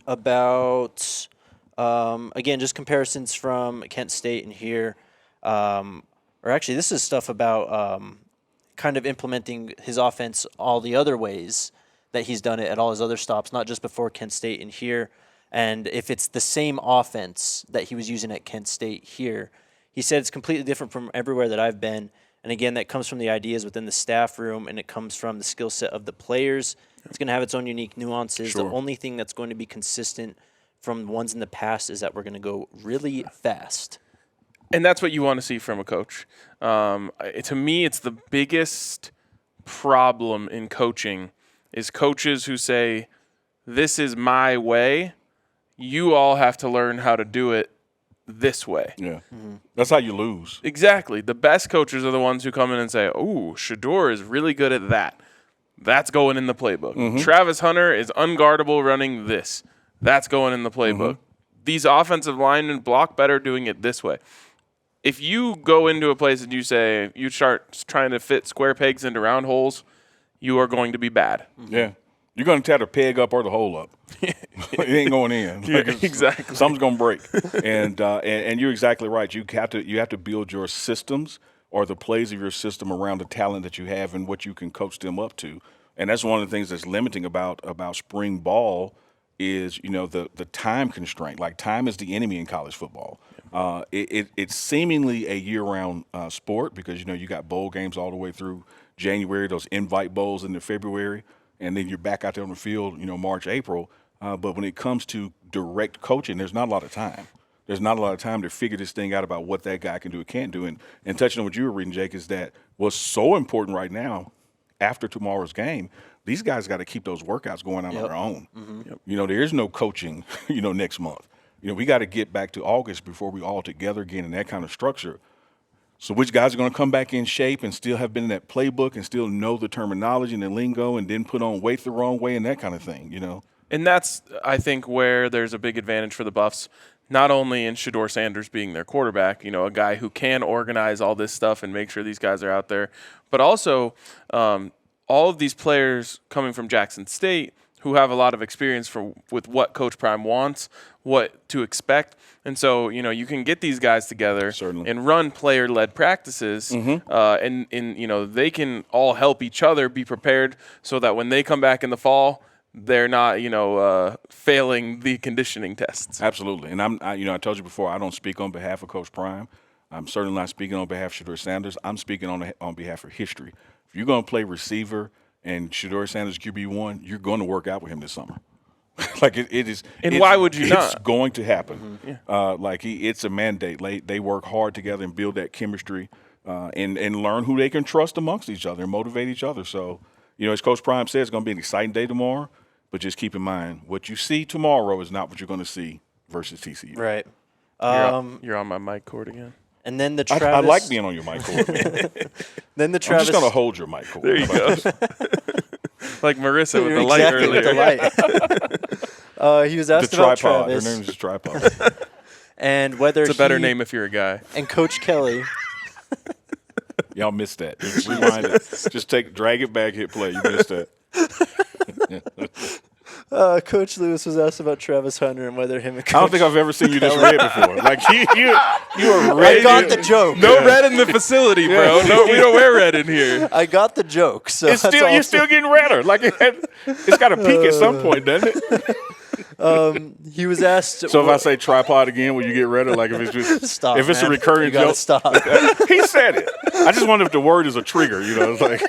about, again, just comparisons from Kent State and here. Or actually, this is stuff about kind of implementing his offense all the other ways that he's done it at all his other stops, not just before Kent State and here. And if it's the same offense that he was using at Kent State here, he said it's completely different from everywhere that I've been. And again, that comes from the ideas within the staff room, and it comes from the skill set of the players. It's going to have its own unique nuances. Sure. The only thing that's going to be consistent from ones in the past is that we're going to go really fast. And that's what you want to see from a coach. To me, it's the biggest problem in coaching is coaches who say, this is my way. You all have to learn how to do it this way. Yeah. Mm-hmm. That's how you lose. Exactly. The best coaches are the ones who come in and say, oh, Shedeur is really good at that. That's going in the playbook. Mm-hmm. Travis Hunter is unguardable running this. That's going in the playbook. Mm-hmm. These offensive linemen block better doing it this way. if you go into a place and you say you start trying to fit square pegs into round holes, you are going to be bad. Yeah. You're going to tear the peg up or the hole up. It ain't going in. Exactly. Something's going to break. And you're exactly right. You have to build your systems or the plays of your system around the talent that you have and what you can coach them up to. And that's one of the things that's limiting about spring ball is, the time constraint. Like, time is the enemy in college football. It's seemingly a year-round sport because, you got bowl games all the way through January, those invite bowls into February, and then you're back out there on the field, March, April. But when it comes to direct coaching, there's not a lot of time. There's not a lot of time to figure this thing out about what that guy can do or can't do. And touching on what you were reading, Jake, is that what's so important right now after tomorrow's game, these guys got to keep those workouts going on their own. There is no coaching, next month. We got to get back to August before we all together again in that kind of structure. So which guys are going to come back in shape and still have been in that playbook and still know the terminology and the lingo and then put on weight the wrong way and that kind of thing, And that's, I think, where there's a big advantage for the Buffs, not only in Shedeur Sanders being their quarterback, a guy who can organize all this stuff and make sure these guys are out there, but also all of these players coming from Jackson State who have a lot of experience with what Coach Prime wants, what to expect. And so, you can get these guys together and run player-led practices, and they can all help each other be prepared so that when they come back in the fall, they're not, failing the conditioning tests. Absolutely. And I told you before, I don't speak on behalf of Coach Prime. I'm certainly not speaking on behalf of Shedeur Sanders. I'm speaking on behalf of history. If you're going to play receiver and Shedeur Sanders QB1, you're going to work out with him this summer. Like it is. And why would you not? It's going to happen. It's a mandate. They work hard together and build that chemistry and learn who they can trust amongst each other and motivate each other. So, as Coach Prime said, it's going to be an exciting day tomorrow. But just keep in mind, what you see tomorrow is not what you're going to see versus TCU. Right. You're on my mic cord again. And then the Travis. I like being on your mic cord. Then the Travis. I'm just going to hold your mic cord. There you go. Like Marissa with the light earlier. With the light. He was asked the about tripod. Travis. Her name is just Tripod. And whether it's a better name if you're a guy. And Coach Kelly. Y'all missed that. Just rewind it. Just drag it back, hit play. You missed that. Coach Lewis was asked about Travis Hunter and whether him and Coach I don't think I've ever seen you this red before. Like you are red. I got the joke. No red in the facility, bro. No, we don't wear red in here. I got the joke. So you're still getting redder. Like it's got to peak at some point, doesn't it? He was asked. So if I say tripod again, will you get redder? Like if it's just stop, if it's man. a recurring you gotta joke. Stop. He said it. I just wonder if the word is a trigger. It's like.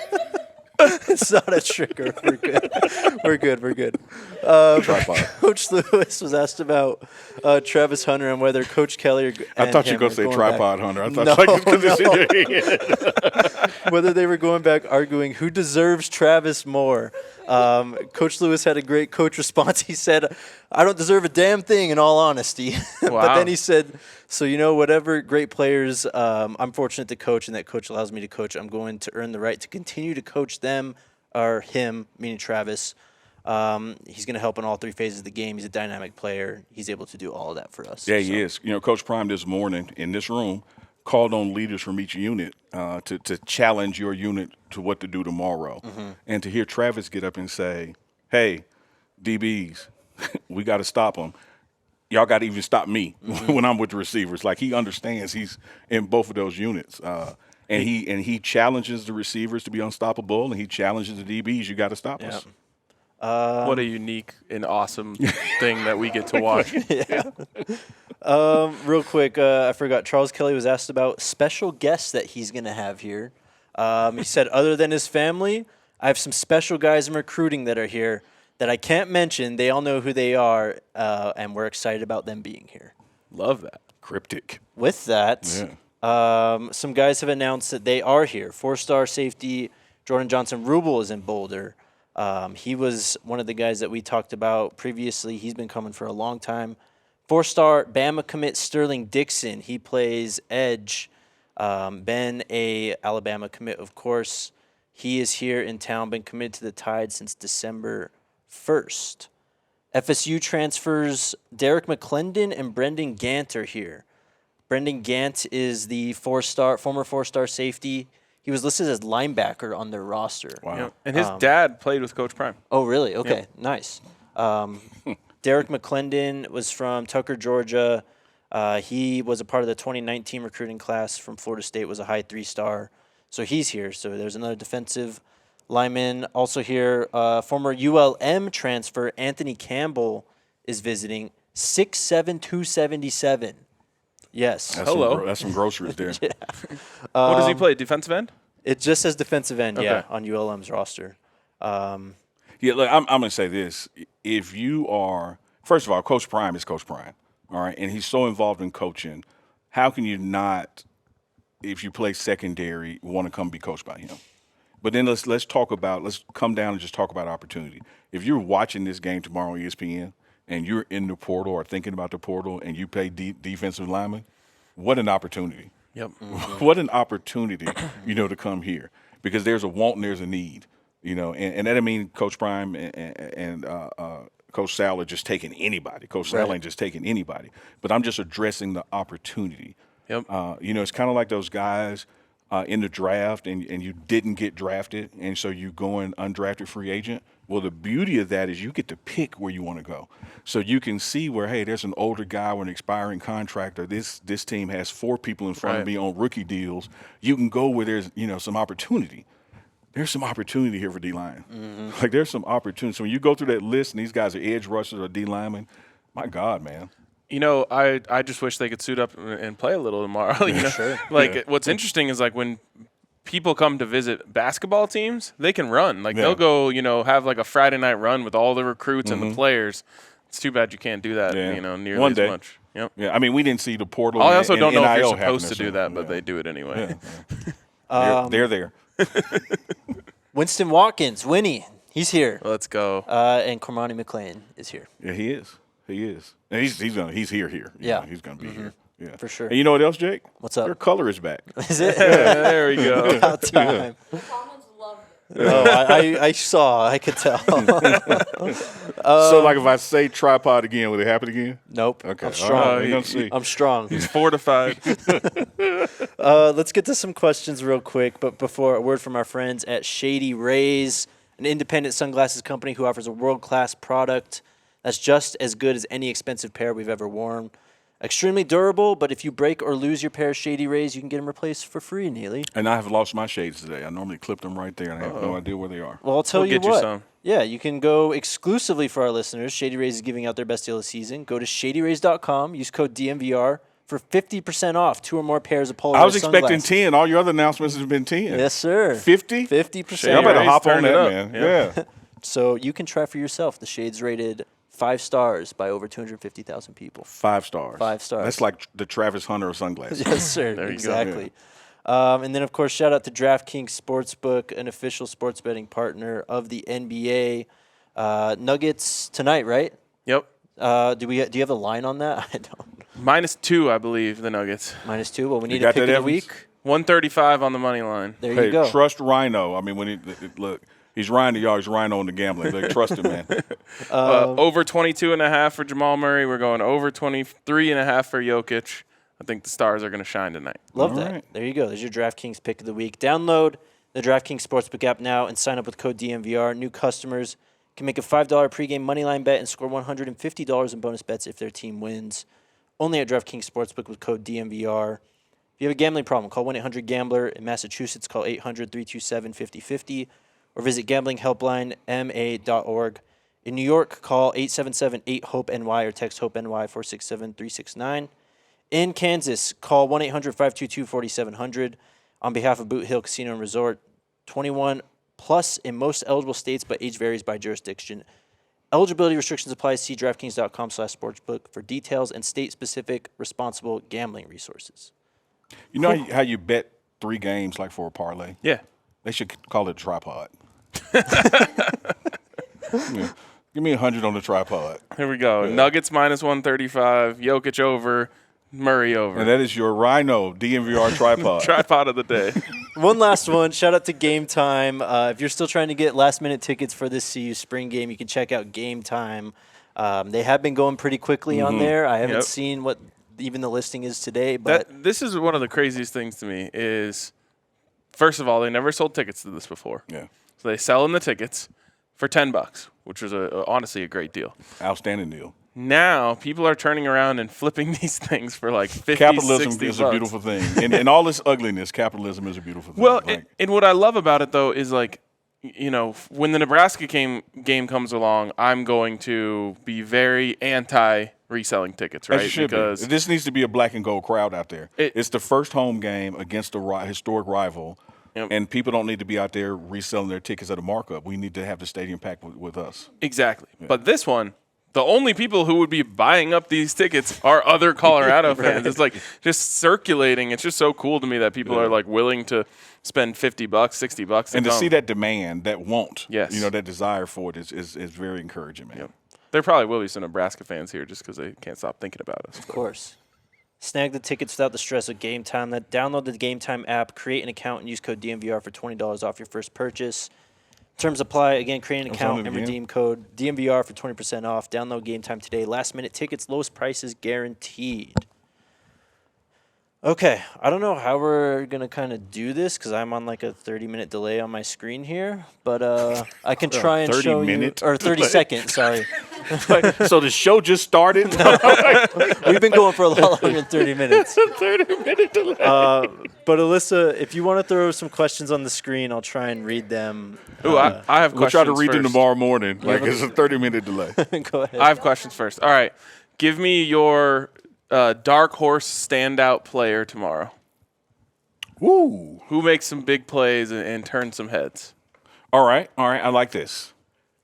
It's not a trigger. We're good. We're good. Coach Lewis was asked about Travis Hunter and whether Coach Kelly. I thought you were going to say tripod Hunter. I thought it's in your head. Whether they were going back arguing who deserves Travis more. Coach Lewis had a great coach response. He said, "I don't deserve a damn thing, in all honesty." Wow. But then he said, "So whatever great players I'm fortunate to coach, and that coach allows me to coach, I'm going to earn the right to continue to coach them or him, meaning Travis." He's going to help in all three phases of the game. He's a dynamic player. He's able to do all of that for us. Yeah, he is. Coach Prime this morning in this room called on leaders from each unit to challenge your unit to what to do tomorrow. And to hear Travis get up and say, "Hey, DBs, we got to stop them. Y'all got to even stop me when I'm with the receivers." Like, he understands he's in both of those units. And he challenges the receivers to be unstoppable, and he challenges the DBs, you got to stop us. What a unique and awesome thing that we get to watch. Real quick, I forgot. Charles Kelly was asked about special guests that he's going to have here. He said, other than his family, I have some special guys in recruiting that are here that I can't mention. They all know who they are, and we're excited about them being here. Love that. Cryptic. With that, some guys have announced that they are here. 4-star safety Jordan Johnson-Rubel is in Boulder. He was one of the guys that we talked about previously. He's been coming for a long time. 4-star Bama commit Sterling Dixon. He plays edge. Ben, a Alabama commit, of course. He is here in town, been committed to the Tide since December 1st. FSU transfers Derek McClendon and Brendan Gant are here. Brendan Gant is the former four-star safety. He was listed as linebacker on their roster. Wow. Yeah. And his dad played with Coach Prime. Oh, really? Okay, nice. Derek McClendon was from Tucker, Georgia. He was a part of the 2019 recruiting class from Florida State, was a high 3-star. So he's here. So there's another defensive lineman. Also here, former ULM transfer Anthony Campbell is visiting, 6'7", 277. Yes. That's some groceries there. Yeah. What does he play? Defensive end? It just says defensive end, Okay. on ULM's roster. Yeah, look, I'm going to say this. If you are, first of all, Coach Prime is Coach Prime, all right? And he's so involved in coaching. How can you not, if you play secondary, want to come be coached by him? But then let's come down and just talk about opportunity. If you're watching this game tomorrow on ESPN and you're in the portal or thinking about the portal and you play defensive lineman, what an opportunity. Yep. What an opportunity, to come here. Because there's a want and there's a need, and that doesn't mean Coach Prime and Coach Sal are just taking anybody. Coach Sal ain't just taking anybody. But I'm just addressing the opportunity. Yep. It's kind of like those guys in the draft and you didn't get drafted, and so you go in undrafted free agent. Well, the beauty of that is you get to pick where you want to go. So you can see where, hey, there's an older guy with an expiring contract, or this team has 4 people in front of me on rookie deals. You can go where there's, some opportunity. There's some opportunity here for D-line. Mm-hmm. Like, there's some opportunity. So when you go through that list and these guys are edge rushers or D-linemen, my God, man. I just wish they could suit up and play a little tomorrow. Sure. What's interesting is when people come to visit basketball teams, they can run. They'll go, have a Friday night run with all the recruits and the players. It's too bad you can't do that, nearly One day. as much. Yep. Yeah, I mean, we didn't see the portal. I also don't know if NIL you're supposed to do soon. that, but they do it anyway. Yeah. They're there. Winston Watkins, Winnie, he's here. Let's go. And Cormani McLean is here. Yeah, he is. And he's here. Yeah. He's gonna be here. Yeah, for sure. And you know what else, Jake? What's up? Their color is back. Is it? There we go. About time. Comments love it. Oh, I could tell. So, if I say tripod again, will it happen again? Nope. Okay. I'm strong. We're gonna see. I'm strong. He's fortified. Let's get to some questions real quick. But before, a word from our friends at Shady Rays, an independent sunglasses company who offers a world-class product that's just as good as any expensive pair we've ever worn. Extremely durable, but if you break or lose your pair of Shady Rays, you can get them replaced for free, Neely. And I have lost my shades today. I normally clip them right there, and I have no idea where they are. Well, I'll tell We'll you get you what. some. Yeah, you can go exclusively for our listeners. Shady Rays is giving out their best deal of the season. Go to shadyrays.com. Use code DNVR for 50% off 2 or more pairs of Polaroid I was expecting sunglasses. 10. All your other announcements have been 10. Yes, sir. 50? 50% Y'all better Rays hop on turned it that, up. man. Yeah. Yeah. So you can try for yourself. The shades rated 5 stars by over 250,000 people. 5 stars. 5 stars. That's like the Travis Hunter of sunglasses. Yes, sir. There you go. Exactly. And then, of course, shout out to DraftKings Sportsbook, an official sports betting partner of the NBA. Nuggets tonight, right? Yep. Do you have a line on that? I don't. -2, I believe, the Nuggets. -2. Well, we need a got pick that, of the Evans? week. 135 on the money line. There Hey, you go. trust Rhino. I mean, when look, he's Rhino, y'all. He's Rhino on the gambling. Like, trust him, man. Over 22.5 for Jamal Murray. We're going over 23.5 for Jokic. I think the Stars are going to shine tonight. Love All that. right. There you go. There's your DraftKings pick of the week. Download the DraftKings Sportsbook app now and sign up with code DNVR. New customers can make a $5 pregame moneyline bet and score $150 in bonus bets if their team wins. Only at DraftKings Sportsbook with code DNVR. If you have a gambling problem, call 1-800-GAMBLER. In Massachusetts, call 800-327-5050 or visit gamblinghelplinema.org. In New York, call 877-8-HOPE-NY or text HOPE-NY 467-369. In Kansas, call 1-800-522-4700. On behalf of Boot Hill Casino and Resort, 21 plus in most eligible states, but age varies by jurisdiction. Eligibility restrictions apply. See DraftKings.com/sportsbook for details and state-specific responsible gambling resources. You know how you bet 3 games like for a parlay? Yeah. They should call it a tripod. Yeah. Give me 100 on the tripod. Here we go. Yeah. Nuggets -135. Jokic over. Murray over. And that is your Rhino DNVR tripod. Tripod of the day. One last one. Shout out to Game Time. If you're still trying to get last-minute tickets for this CU spring game, you can check out Game Time. They have been going pretty quickly on there. I haven't Yep. seen what even the listing is today. But this is one of the craziest things to me is, first of all, they never sold tickets to this before. Yeah. So they sell them the tickets for $10, which was honestly a great deal. Outstanding deal. Now people are turning around and flipping these things for like 50, Capitalism 60 is bucks. a beautiful thing. And all this ugliness, capitalism is a beautiful thing. Well, Like, and what I love about it, though, is like, you know, when the Nebraska game comes along, I'm going to be very anti-reselling tickets, right? as you should Because be. This needs to be a black and gold crowd out there. It's the first home game against a historic rival, and people don't need to be out there reselling their tickets at a markup. We need to have the stadium packed with us. Exactly. Yeah. But this one, the only people who would be buying up these tickets are other Colorado fans. It's like just circulating. It's just so cool to me that people are like willing to spend $50, $60, and to see that demand, that want, yes, you know, that desire for it is very encouraging, man. Yep. There probably will be some Nebraska fans here just because they can't stop thinking about us. Of course. Snag the tickets without the stress of Game Time. Download the Game Time app, create an account, and use code DNVR for $20 off your first purchase. Terms apply. Again, create an account and redeem code DNVR for 20% off. Download Game Time today. Last-minute tickets, lowest prices guaranteed. Okay, I don't know how we're going to kind of do this because I'm on like a 30-minute delay on my screen here, but I can try and show you. Or 30 seconds, sorry. So the show just started? We've been going for a lot longer than 30 minutes. 30-minute delay. But Alyssa, if you want to throw some questions on the screen, I'll try and read them. Ooh, I have questions. We'll try to read first. them tomorrow morning. Like it's a 30-minute delay. Go ahead. I have questions first. All right. Give me your dark horse standout player tomorrow. Woo. Who makes some big plays and turns some heads? All right. I like this.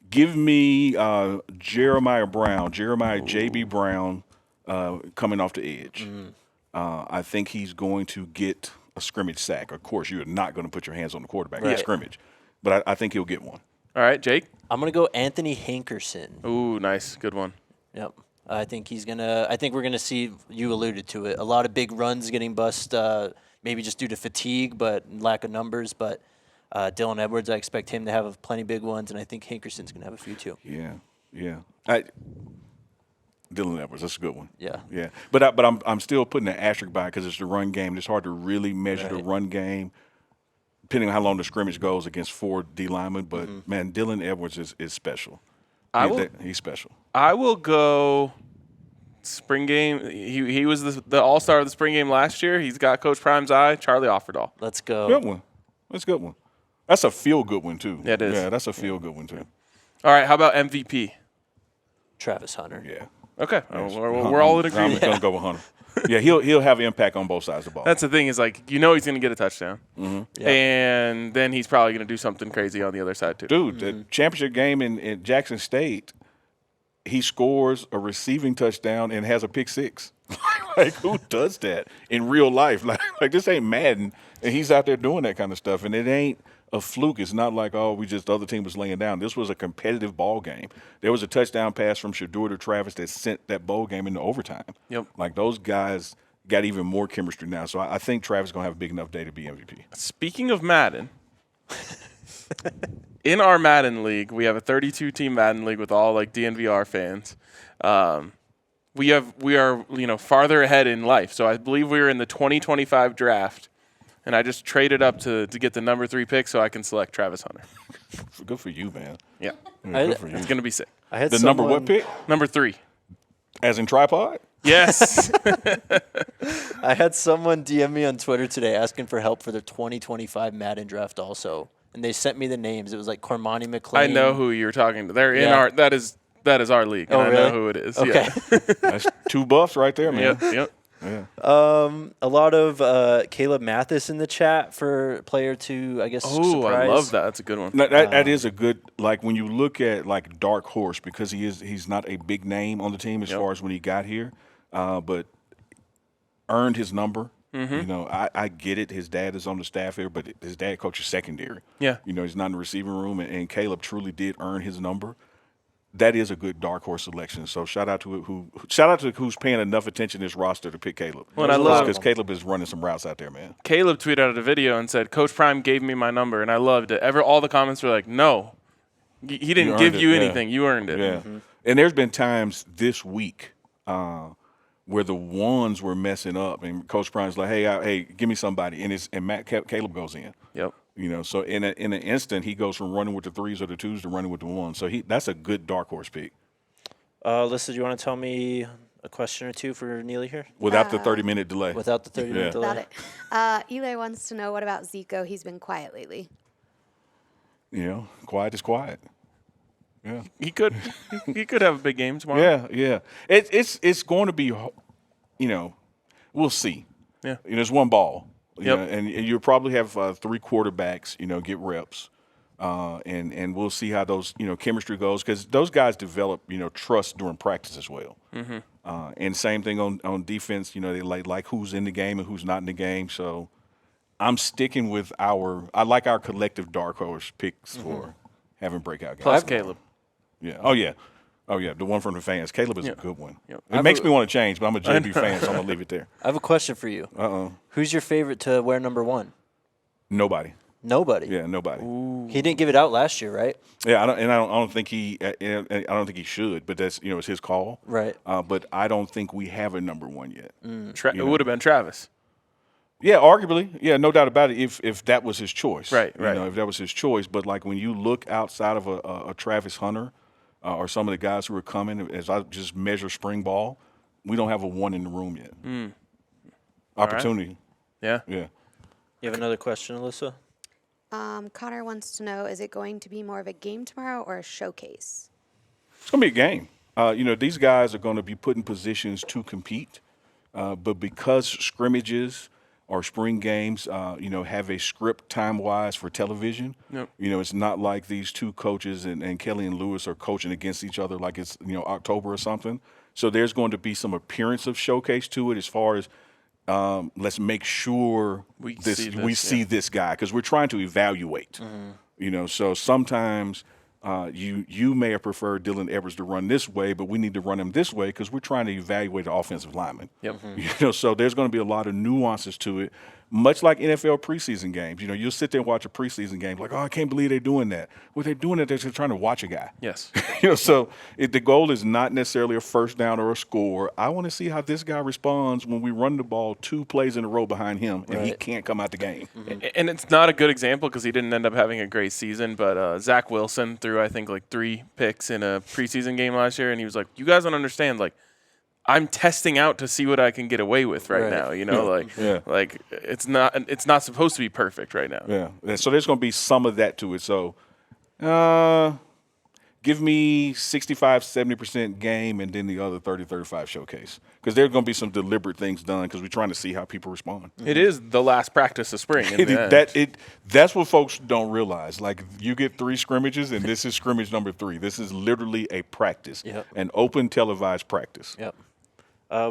Give me Jeremiah J.B. Brown, coming off the edge. I think he's going to get a scrimmage sack. Of course, you're not going to put your hands on the quarterback in scrimmage, but I think he'll get one. All right, Jake? I'm going to go Anthony Hankerson. Ooh, nice. Good one. Yep. I think we're gonna see, you alluded to it, a lot of big runs getting bust, maybe just due to fatigue, but lack of numbers. But Dylan Edwards, I expect him to have plenty big ones, and I think Hankerson's gonna have a few too. Yeah. Dylan Edwards, that's a good one. Yeah. But I'm still putting an asterisk by because it's the run game. It's hard to really measure the run game, depending on how long the scrimmage goes against 4 D linemen. But man, Dylan Edwards is special. He's special. I will go spring game. He was the all-star of the spring game last year. He's got Coach Prime's eye, Charlie Offerdahl. Let's go. Good one. That's a good one. That's a feel-good one, too. Yeah, it is. Yeah, that's a feel-good one, too. All right, how about MVP? Travis Hunter. Yeah. Okay, we're all in agreement. I'm going to go with Hunter. Yeah, he'll have impact on both sides of the ball. That's the thing is, like, you know he's going to get a touchdown. Yeah. And then he's probably going to do something crazy on the other side, too. Dude, the championship game in Jackson State, he scores a receiving touchdown and has a pick six. Like, who does that in real life? Like this ain't Madden, and he's out there doing that kind of stuff, and it ain't a fluke. It's not like, the other team was laying down. This was a competitive ball game. There was a touchdown pass from Shedeur to Travis that sent that bowl game into overtime. Yep. Like, those guys got even more chemistry now. So I think Travis is going to have a big enough day to be MVP. Speaking of Madden, in our Madden league, we have a 32-team Madden league with all like DNVR fans. We are farther ahead in life. So I believe we were in the 2025 draft, and I just traded up to get the number 3 pick so I can select Travis Hunter. Good for you, man. Yeah, Good for you. it's gonna be sick. I had Number what pick? Number 3. As in tripod? Yes. I had someone DM me on Twitter today asking for help for their 2025 Madden draft also. And they sent me the names. It was like Cormani McLean. I know who you're talking to. They're in our that is our league. And Oh, really? I know who it is. Okay. Yeah. That's 2 buffs right there, man. Yep. Yeah. A lot of Caleb Mathis in the chat for player to, I guess, Oh, surprise. I love that. That's a good one. That is a good, like, when you look at like dark horse, because he's not a big name on the team as far as when he got here, but earned his number. You know, I get it. His dad is on the staff here, but his dad coaches secondary. Yeah. You know, he's not in the receiving room, and Caleb truly did earn his number. That is a good dark horse selection. So shout out to who's paying enough attention to this roster to pick Caleb. Well, I love because Caleb is running some routes out there, man. Caleb tweeted out a video and said, Coach Prime gave me my number, and I loved it. All the comments were like, no, he didn't give you anything. You earned it. Yeah. And there's been times this week where the ones were messing up, and Coach Prime's like, hey, give me somebody, and Caleb goes in. Yep. So in an instant, he goes from running with the threes or the twos to running with the ones. So that's a good dark horse pick. Alyssa, do you want to tell me a question or two for Neely here? Without the 30-minute delay. Without the 30-minute delay. Got it. Eli wants to know, what about Zico? He's been quiet lately. Quiet is quiet. Yeah. He could have a big game tomorrow. Yeah. It's going to be, we'll see. Yeah. It's one ball. Yep. And you'll probably have 3 quarterbacks, get reps. And we'll see how those, chemistry goes, because those guys develop, trust during practice as well. Mm-hmm. And same thing on defense, they like who's in the game and who's not in the game. So I'm sticking with I like our collective dark horse picks for having breakout games. Plus Caleb. Yeah. Oh, yeah. The one from the fans. Caleb is a good one. Yep. It makes me want to change, but I'm a JB fan, so I'm going to leave it there. I have a question for you. Who's your favorite to wear number 1? Nobody. Nobody. Yeah, nobody. Ooh. He didn't give it out last year, right? Yeah, I don't think he should, but that's it's his call. Right. But I don't think we have a number 1 yet. It would have been Travis. Yeah, arguably. Yeah, no doubt about it. If that was his choice, right. If that was his choice, but like when you look outside of a Travis Hunter or some of the guys who are coming, as I just measure spring ball, we don't have a 1 in the room yet. Opportunity. Right. Yeah. Yeah. You have another question, Alyssa? Connor wants to know, is it going to be more of a game tomorrow or a showcase? It's going to be a game. These guys are going to be put in positions to compete, but because scrimmages or spring games, have a script time-wise for television, Yep. It's not like these two coaches and Kelly and Lewis are coaching against each other like it's, October or something. So there's going to be some appearance of showcase to it as far as let's make sure we see this guy, because we're trying to evaluate. So sometimes you may have preferred Dylan Edwards to run this way, but we need to run him this way because we're trying to evaluate the offensive lineman. Yep. So there's going to be a lot of nuances to it, much like NFL preseason games. You'll sit there and watch a preseason game like, oh, I can't believe they're doing that. Well, they're doing it. They're just trying to watch a guy. Yes. So the goal is not necessarily a first down or a score. I want to see how this guy responds when we run the ball 2 plays in a row behind him and he can't come out the game. And it's not a good example because he didn't end up having a great season, but Zach Wilson threw, I think, like 3 picks in a preseason game last year, and he was like, you guys don't understand, like, I'm testing out to see what I can get away with right now, like it's not supposed to be perfect right now. Yeah. So there's going to be some of that to it. So give me 65-70% game and then the other 30-35 showcase, because there's going to be some deliberate things done because we're trying to see how people respond. It is the last practice of spring. That's what folks don't realize. Like, you get 3 scrimmages, and this is scrimmage number 3. This is literally a practice, an open televised practice. Yep.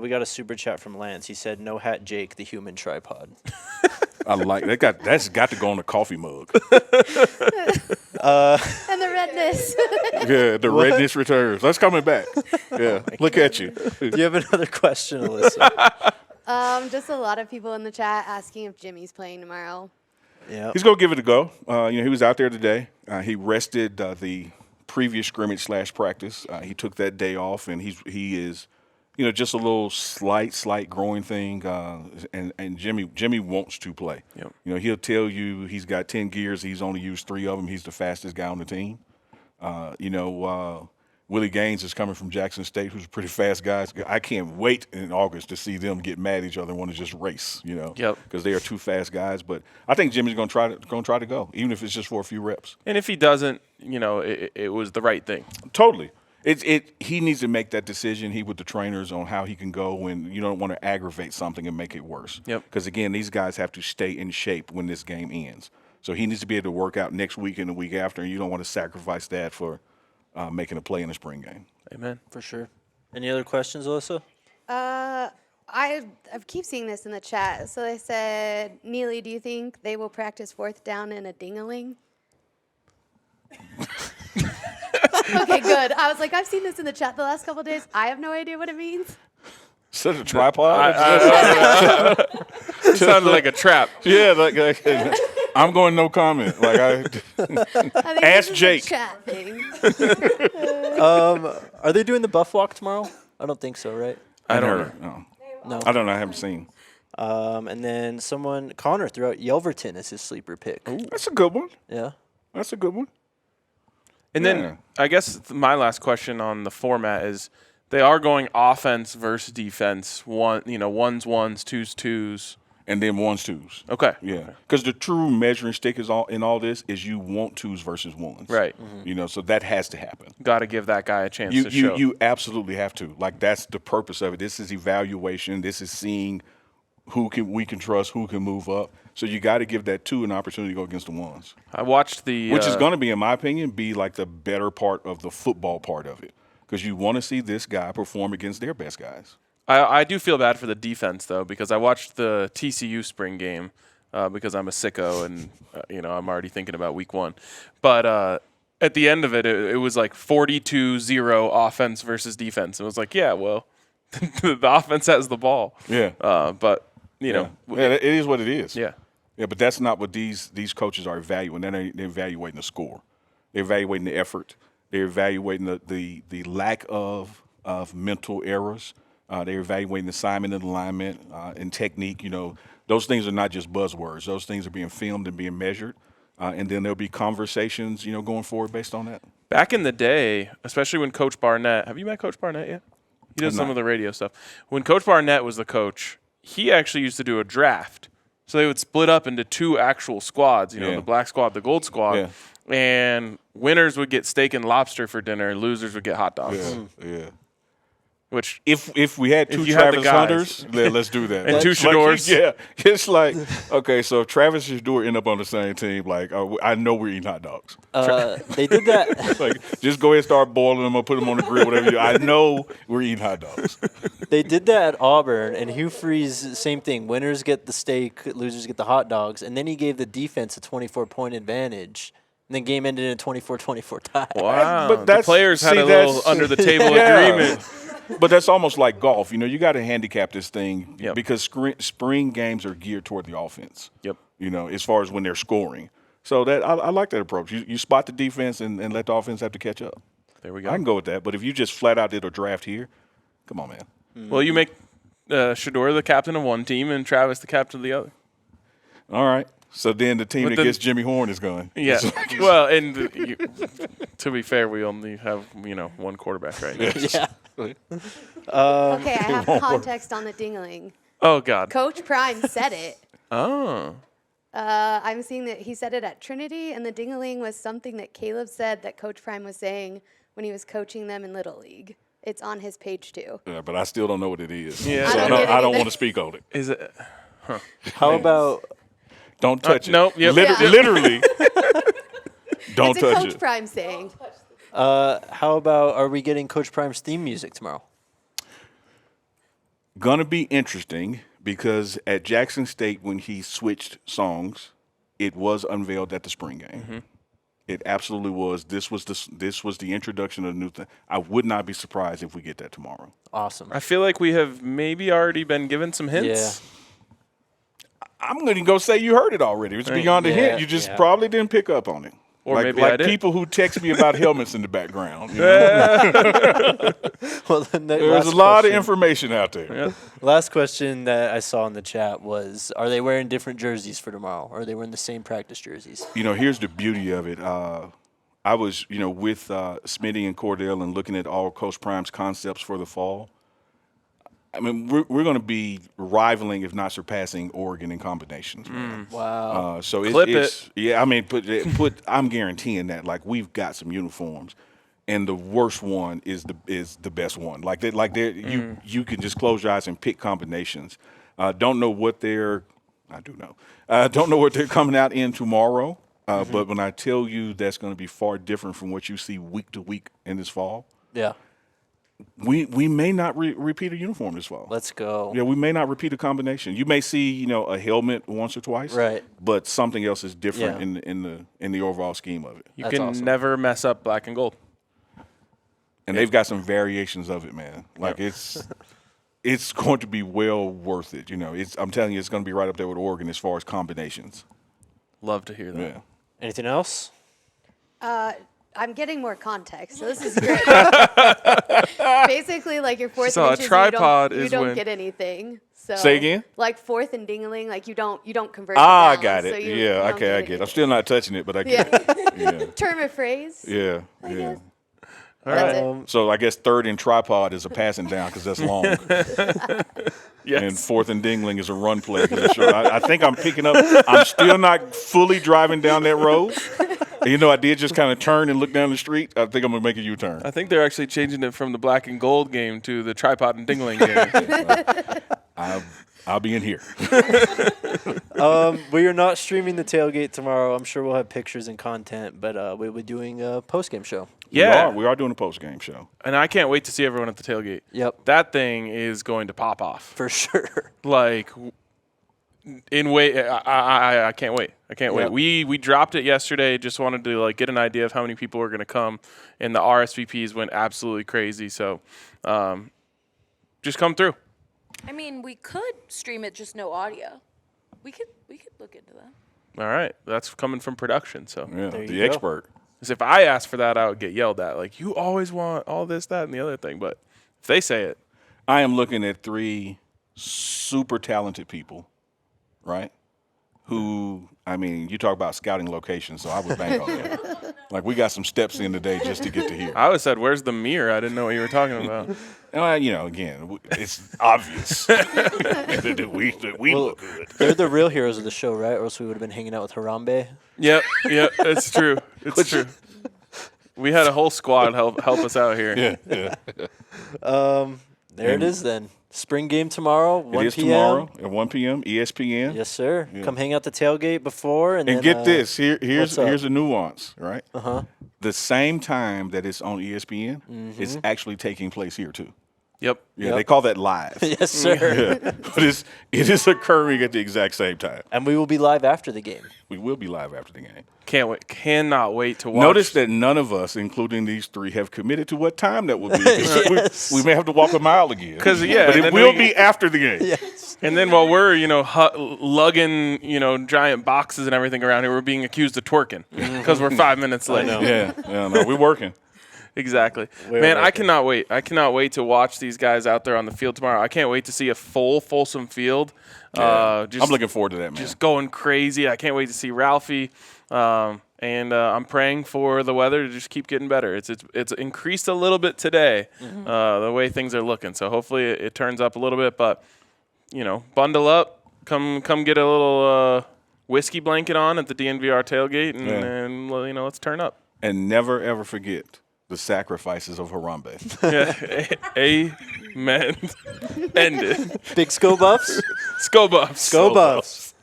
We got a super chat from Lance. He said, "No hat, Jake, the human tripod." I like that. That's got to go on a coffee mug. And the redness. Yeah, the redness returns. That's coming back. Yeah, look at you. Do you have another question, Alyssa? Just a lot of people in the chat asking if Jimmy's playing tomorrow. Yeah. He's going to give it a go. He was out there today. He rested the previous scrimmage / practice. He took that day off, and he is just a little slight growing thing. And Jimmy wants to play. Yep. He'll tell you he's got 10 gears. He's only used 3 of them. He's the fastest guy on the team. Willie Gaines is coming from Jackson State, who's a pretty fast guy. I can't wait in August to see them get mad at each other and want to just race, because they are 2 fast guys. But I think Jimmy's going to try to go, even if it's just for a few reps. And if he doesn't, it was the right thing. Totally. He needs to make that decision, he with the trainers, on how he can go, and you don't want to aggravate something and make it worse. Yep. Because, again, these guys have to stay in shape when this game ends. So he needs to be able to work out next week and the week after, and you don't want to sacrifice that for making a play in a spring game. Amen. For sure. Any other questions, Alyssa? I keep seeing this in the chat. So they said, Neely, do you think they will practice 4th down in a ding-a-ling? Okay, good. I was like, I've seen this in the chat the last couple of days. I have no idea what it means. Is that a tripod? It sounded like a trap. Yeah, like I'm going no comment. Like I think Ask this is Jake. a chat thing. Are they doing the Buff Walk tomorrow? I don't think so, right? I don't know. No. I don't know. I haven't seen. And then Connor threw out Yelverton as his sleeper pick. That's a good one. Yeah. That's a good one. And Yeah. then I guess my last question on the format is they are going offense versus defense. Ones, twos, twos. And then ones, twos. Okay. Yeah. Because the true measuring stick is in all this is you want twos versus ones. Right. So that has to happen. Got to give that guy a chance You to show. you absolutely have to. Like, that's the purpose of it. This is evaluation. This is seeing we can trust, who can move up. So you got to give that two an opportunity to go against the ones. I watched the Which is going to be, in my opinion, be like the better part of the football part of it. Because you want to see this guy perform against their best guys. I do feel bad for the defense, though, because I watched the TCU spring game because I'm a sicko and, I'm already thinking about week 1. But at the end of it, it was like 42-0 offense versus defense. It was like, yeah, well, the offense has the ball. Yeah. But, Yeah, it is what it is. Yeah. Yeah, but that's not what these coaches are evaluating. They're evaluating the score. They're evaluating the effort. They're evaluating the lack of mental errors. They're evaluating the assignment and alignment and technique. Those things are not just buzzwords. Those things are being filmed and being measured. And then there'll be conversations, going forward based on that. Back in the day, especially when Coach Barnett – have you met Coach Barnett yet? He does some of the radio stuff. When Coach Barnett was the coach, he actually used to do a draft. So they would split up into 2 actual squads, the black squad, the gold squad. Yeah. And winners would get steak and lobster for dinner, and losers would get hot dogs. Yeah. Which If we had 2 you had the Travis guys. Hunters, let's do that. And 2 Shadors. Yeah, it's like, okay, so if Travis and Shador end up on the same team, like, I know we're eating hot dogs. They did that. Like, just go ahead and start boiling them or put them on the grill, whatever you do. I know we're eating hot dogs. They did that at Auburn, and Hugh Freeze, same thing. Winners get the steak, losers get the hot dogs, and then he gave the defense a 24-point advantage. And then game ended in a 24-24 tie. wow, But the that's- players had see, a little that's- under the table Yeah. agreement. But that's almost like golf. You got to handicap this thing Yep. because spring games are geared toward the offense. Yep. As far as when they're scoring. So that I like that approach. You spot the defense and let the offense have to catch up. There we go. I can go with that. But if you just flat out did a draft here, come on, man. Well, you make Shador the captain of one team and Travis the captain of the other. All right. So then the team But that then- gets Jimmy Horn is going. Yeah. Well, and to be fair, we only have one quarterback right now. Yeah. Okay, I have context on the dingling. Oh God. Coach Prime said it. Oh. I'm seeing that he said it at Trinity, and the dingling was something that Caleb said that Coach Prime was saying when he was coaching them in Little League. It's on his page too. Yeah, but I still don't know what it is. Yeah. So I I don't get it don't either. want to speak on it. Is it? How about Don't touch it. nope, yep. Yeah. Literally. Don't It's a touch Coach it. Prime saying. how about are we getting Coach Prime's theme music tomorrow? Gonna be interesting because at Jackson State when he switched songs, it was unveiled at the spring game. Mm-hmm. It absolutely was. This was the introduction of the new thing. I would not be surprised if we get that tomorrow. Awesome. I feel like we have maybe already been given some hints. I'm going to go say you heard it already. It's beyond a Yeah, hint. You just yeah. probably didn't pick up on it. Or like, maybe like I did. people who text me about helmets in the background. Well, then There's a lot of information out there. Yeah. Last question that I saw in the chat was: are they wearing different jerseys for tomorrow, or are they wearing the same practice jerseys? Here's the beauty of it. I was, with Smitty and Cordell and looking at all Coach Prime's concepts for the fall. I mean, we're going to be rivaling, if not surpassing, Oregon in combinations. Man. Wow. So Clip it's yeah. I mean, put. I'm guaranteeing that. Like, we've got some uniforms, and the worst one is the best one. Like you can just close your eyes and pick combinations. Don't know what they're. I do know. Don't know what they're coming out in tomorrow. But when I tell you that's going to be far different from what you see week to week in this fall, Yeah. we may not repeat a uniform this fall. Let's go. Yeah, we may not repeat a combination. You may see, a helmet once or twice, Right. But something else is different Yeah. in the overall scheme of it. You That's can awesome. never mess up black and gold. And they've got some variations of it, man. Like it's going to be well worth it. I'm telling you, it's going to be right up there with Oregon as far as combinations. Love to hear that. Yeah. Anything else? I'm getting more context, so this is great. Basically, like your fourth So a and inches, tripod you is don't when- get anything. So Say again? Like fourth and dingling, like you don't convert. Ah, I the got balance, it. so you Yeah, don't okay, I get it. I'm anything. still not touching it, but I get it. Yeah, Term of phrase. yeah, I yeah. guess. All That's right. it. So I guess third and tripod is a passing down because that's long. Yes. And fourth and dingling is a run play. 'Cause it's short. I think I'm picking up. I'm still not fully driving down that road. And, you know, I did just kind of turn and look down the street. I think I'm going to make a U-turn. I think they're actually changing it from the black and gold game to the tripod and dingling game. I'll be in here. We are not streaming the tailgate tomorrow. I'm sure we'll have pictures and content, but we'll be doing a post-game show. Yeah. We are doing a post-game show. And I can't wait to see everyone at the tailgate. Yep. That thing is going to pop off. For sure. Like, I can't wait. I can't wait. We dropped it yesterday. Just wanted to like get an idea of how many people were going to come, and the RSVPs went absolutely crazy. So, just come through. I mean, we could stream it, just no audio. We could look into that. All right, that's coming from production. So, Yeah, There the you go. expert. 'cause if I asked for that, I would get yelled at. Like, you always want all this, that, and the other thing. But if they say it, I am looking at 3 super talented people, right? Who, I mean, you talk about scouting locations, so I would bank on that. Like, we got some steps in today just to get to here. I would have said, "Where's the mirror?" I didn't know what you were talking about. You know, again, it's obvious that we look good. They're the real heroes of the show, right? Or else we would have been hanging out with Harambe. Yep, it's true. It's true. We had a whole squad help us out here. Yeah. There it is then. Spring game tomorrow, 1 It is p.m. tomorrow at 1 p.m. ESPN. Yes, sir. Come hang out the tailgate before. And And then, get this, what's here's up? a nuance, right? Uh-huh. The same time that it's on ESPN, it's actually taking place here too. Yep. Yeah, Yep. they call that live. Yes, sir. Yeah. But it is occurring at the exact same time. And we will be live after the game. We will be live after the game. Can't wait. Cannot wait to watch. Notice that none of us, including these 3, have committed to what time that will be. 'Cause Yes. we may have to walk a mile again. 'Cause, yeah, but and it then will we- be after the game. Yes. And then while we're, lugging, giant boxes and everything around here, we're being accused of twerking because we're 5 minutes late. Yeah, no, we're working. Exactly. We're Man, I working. cannot wait. I cannot wait to watch these guys out there on the field tomorrow. I can't wait to see a fulsome field. Yeah. Just, I'm looking forward to that, man. just going crazy. I can't wait to see Ralphie. And I'm praying for the weather to just keep getting better. It's increased a little bit today, the way things are looking. So hopefully it turns up a little bit. But bundle up, come get a little whiskey blanket on at the DNVR tailgate, and let's turn up. And never, ever forget the sacrifices of Harambe. Amen. End it. Big Sco Buffs? Sco Buffs. Go Buffs.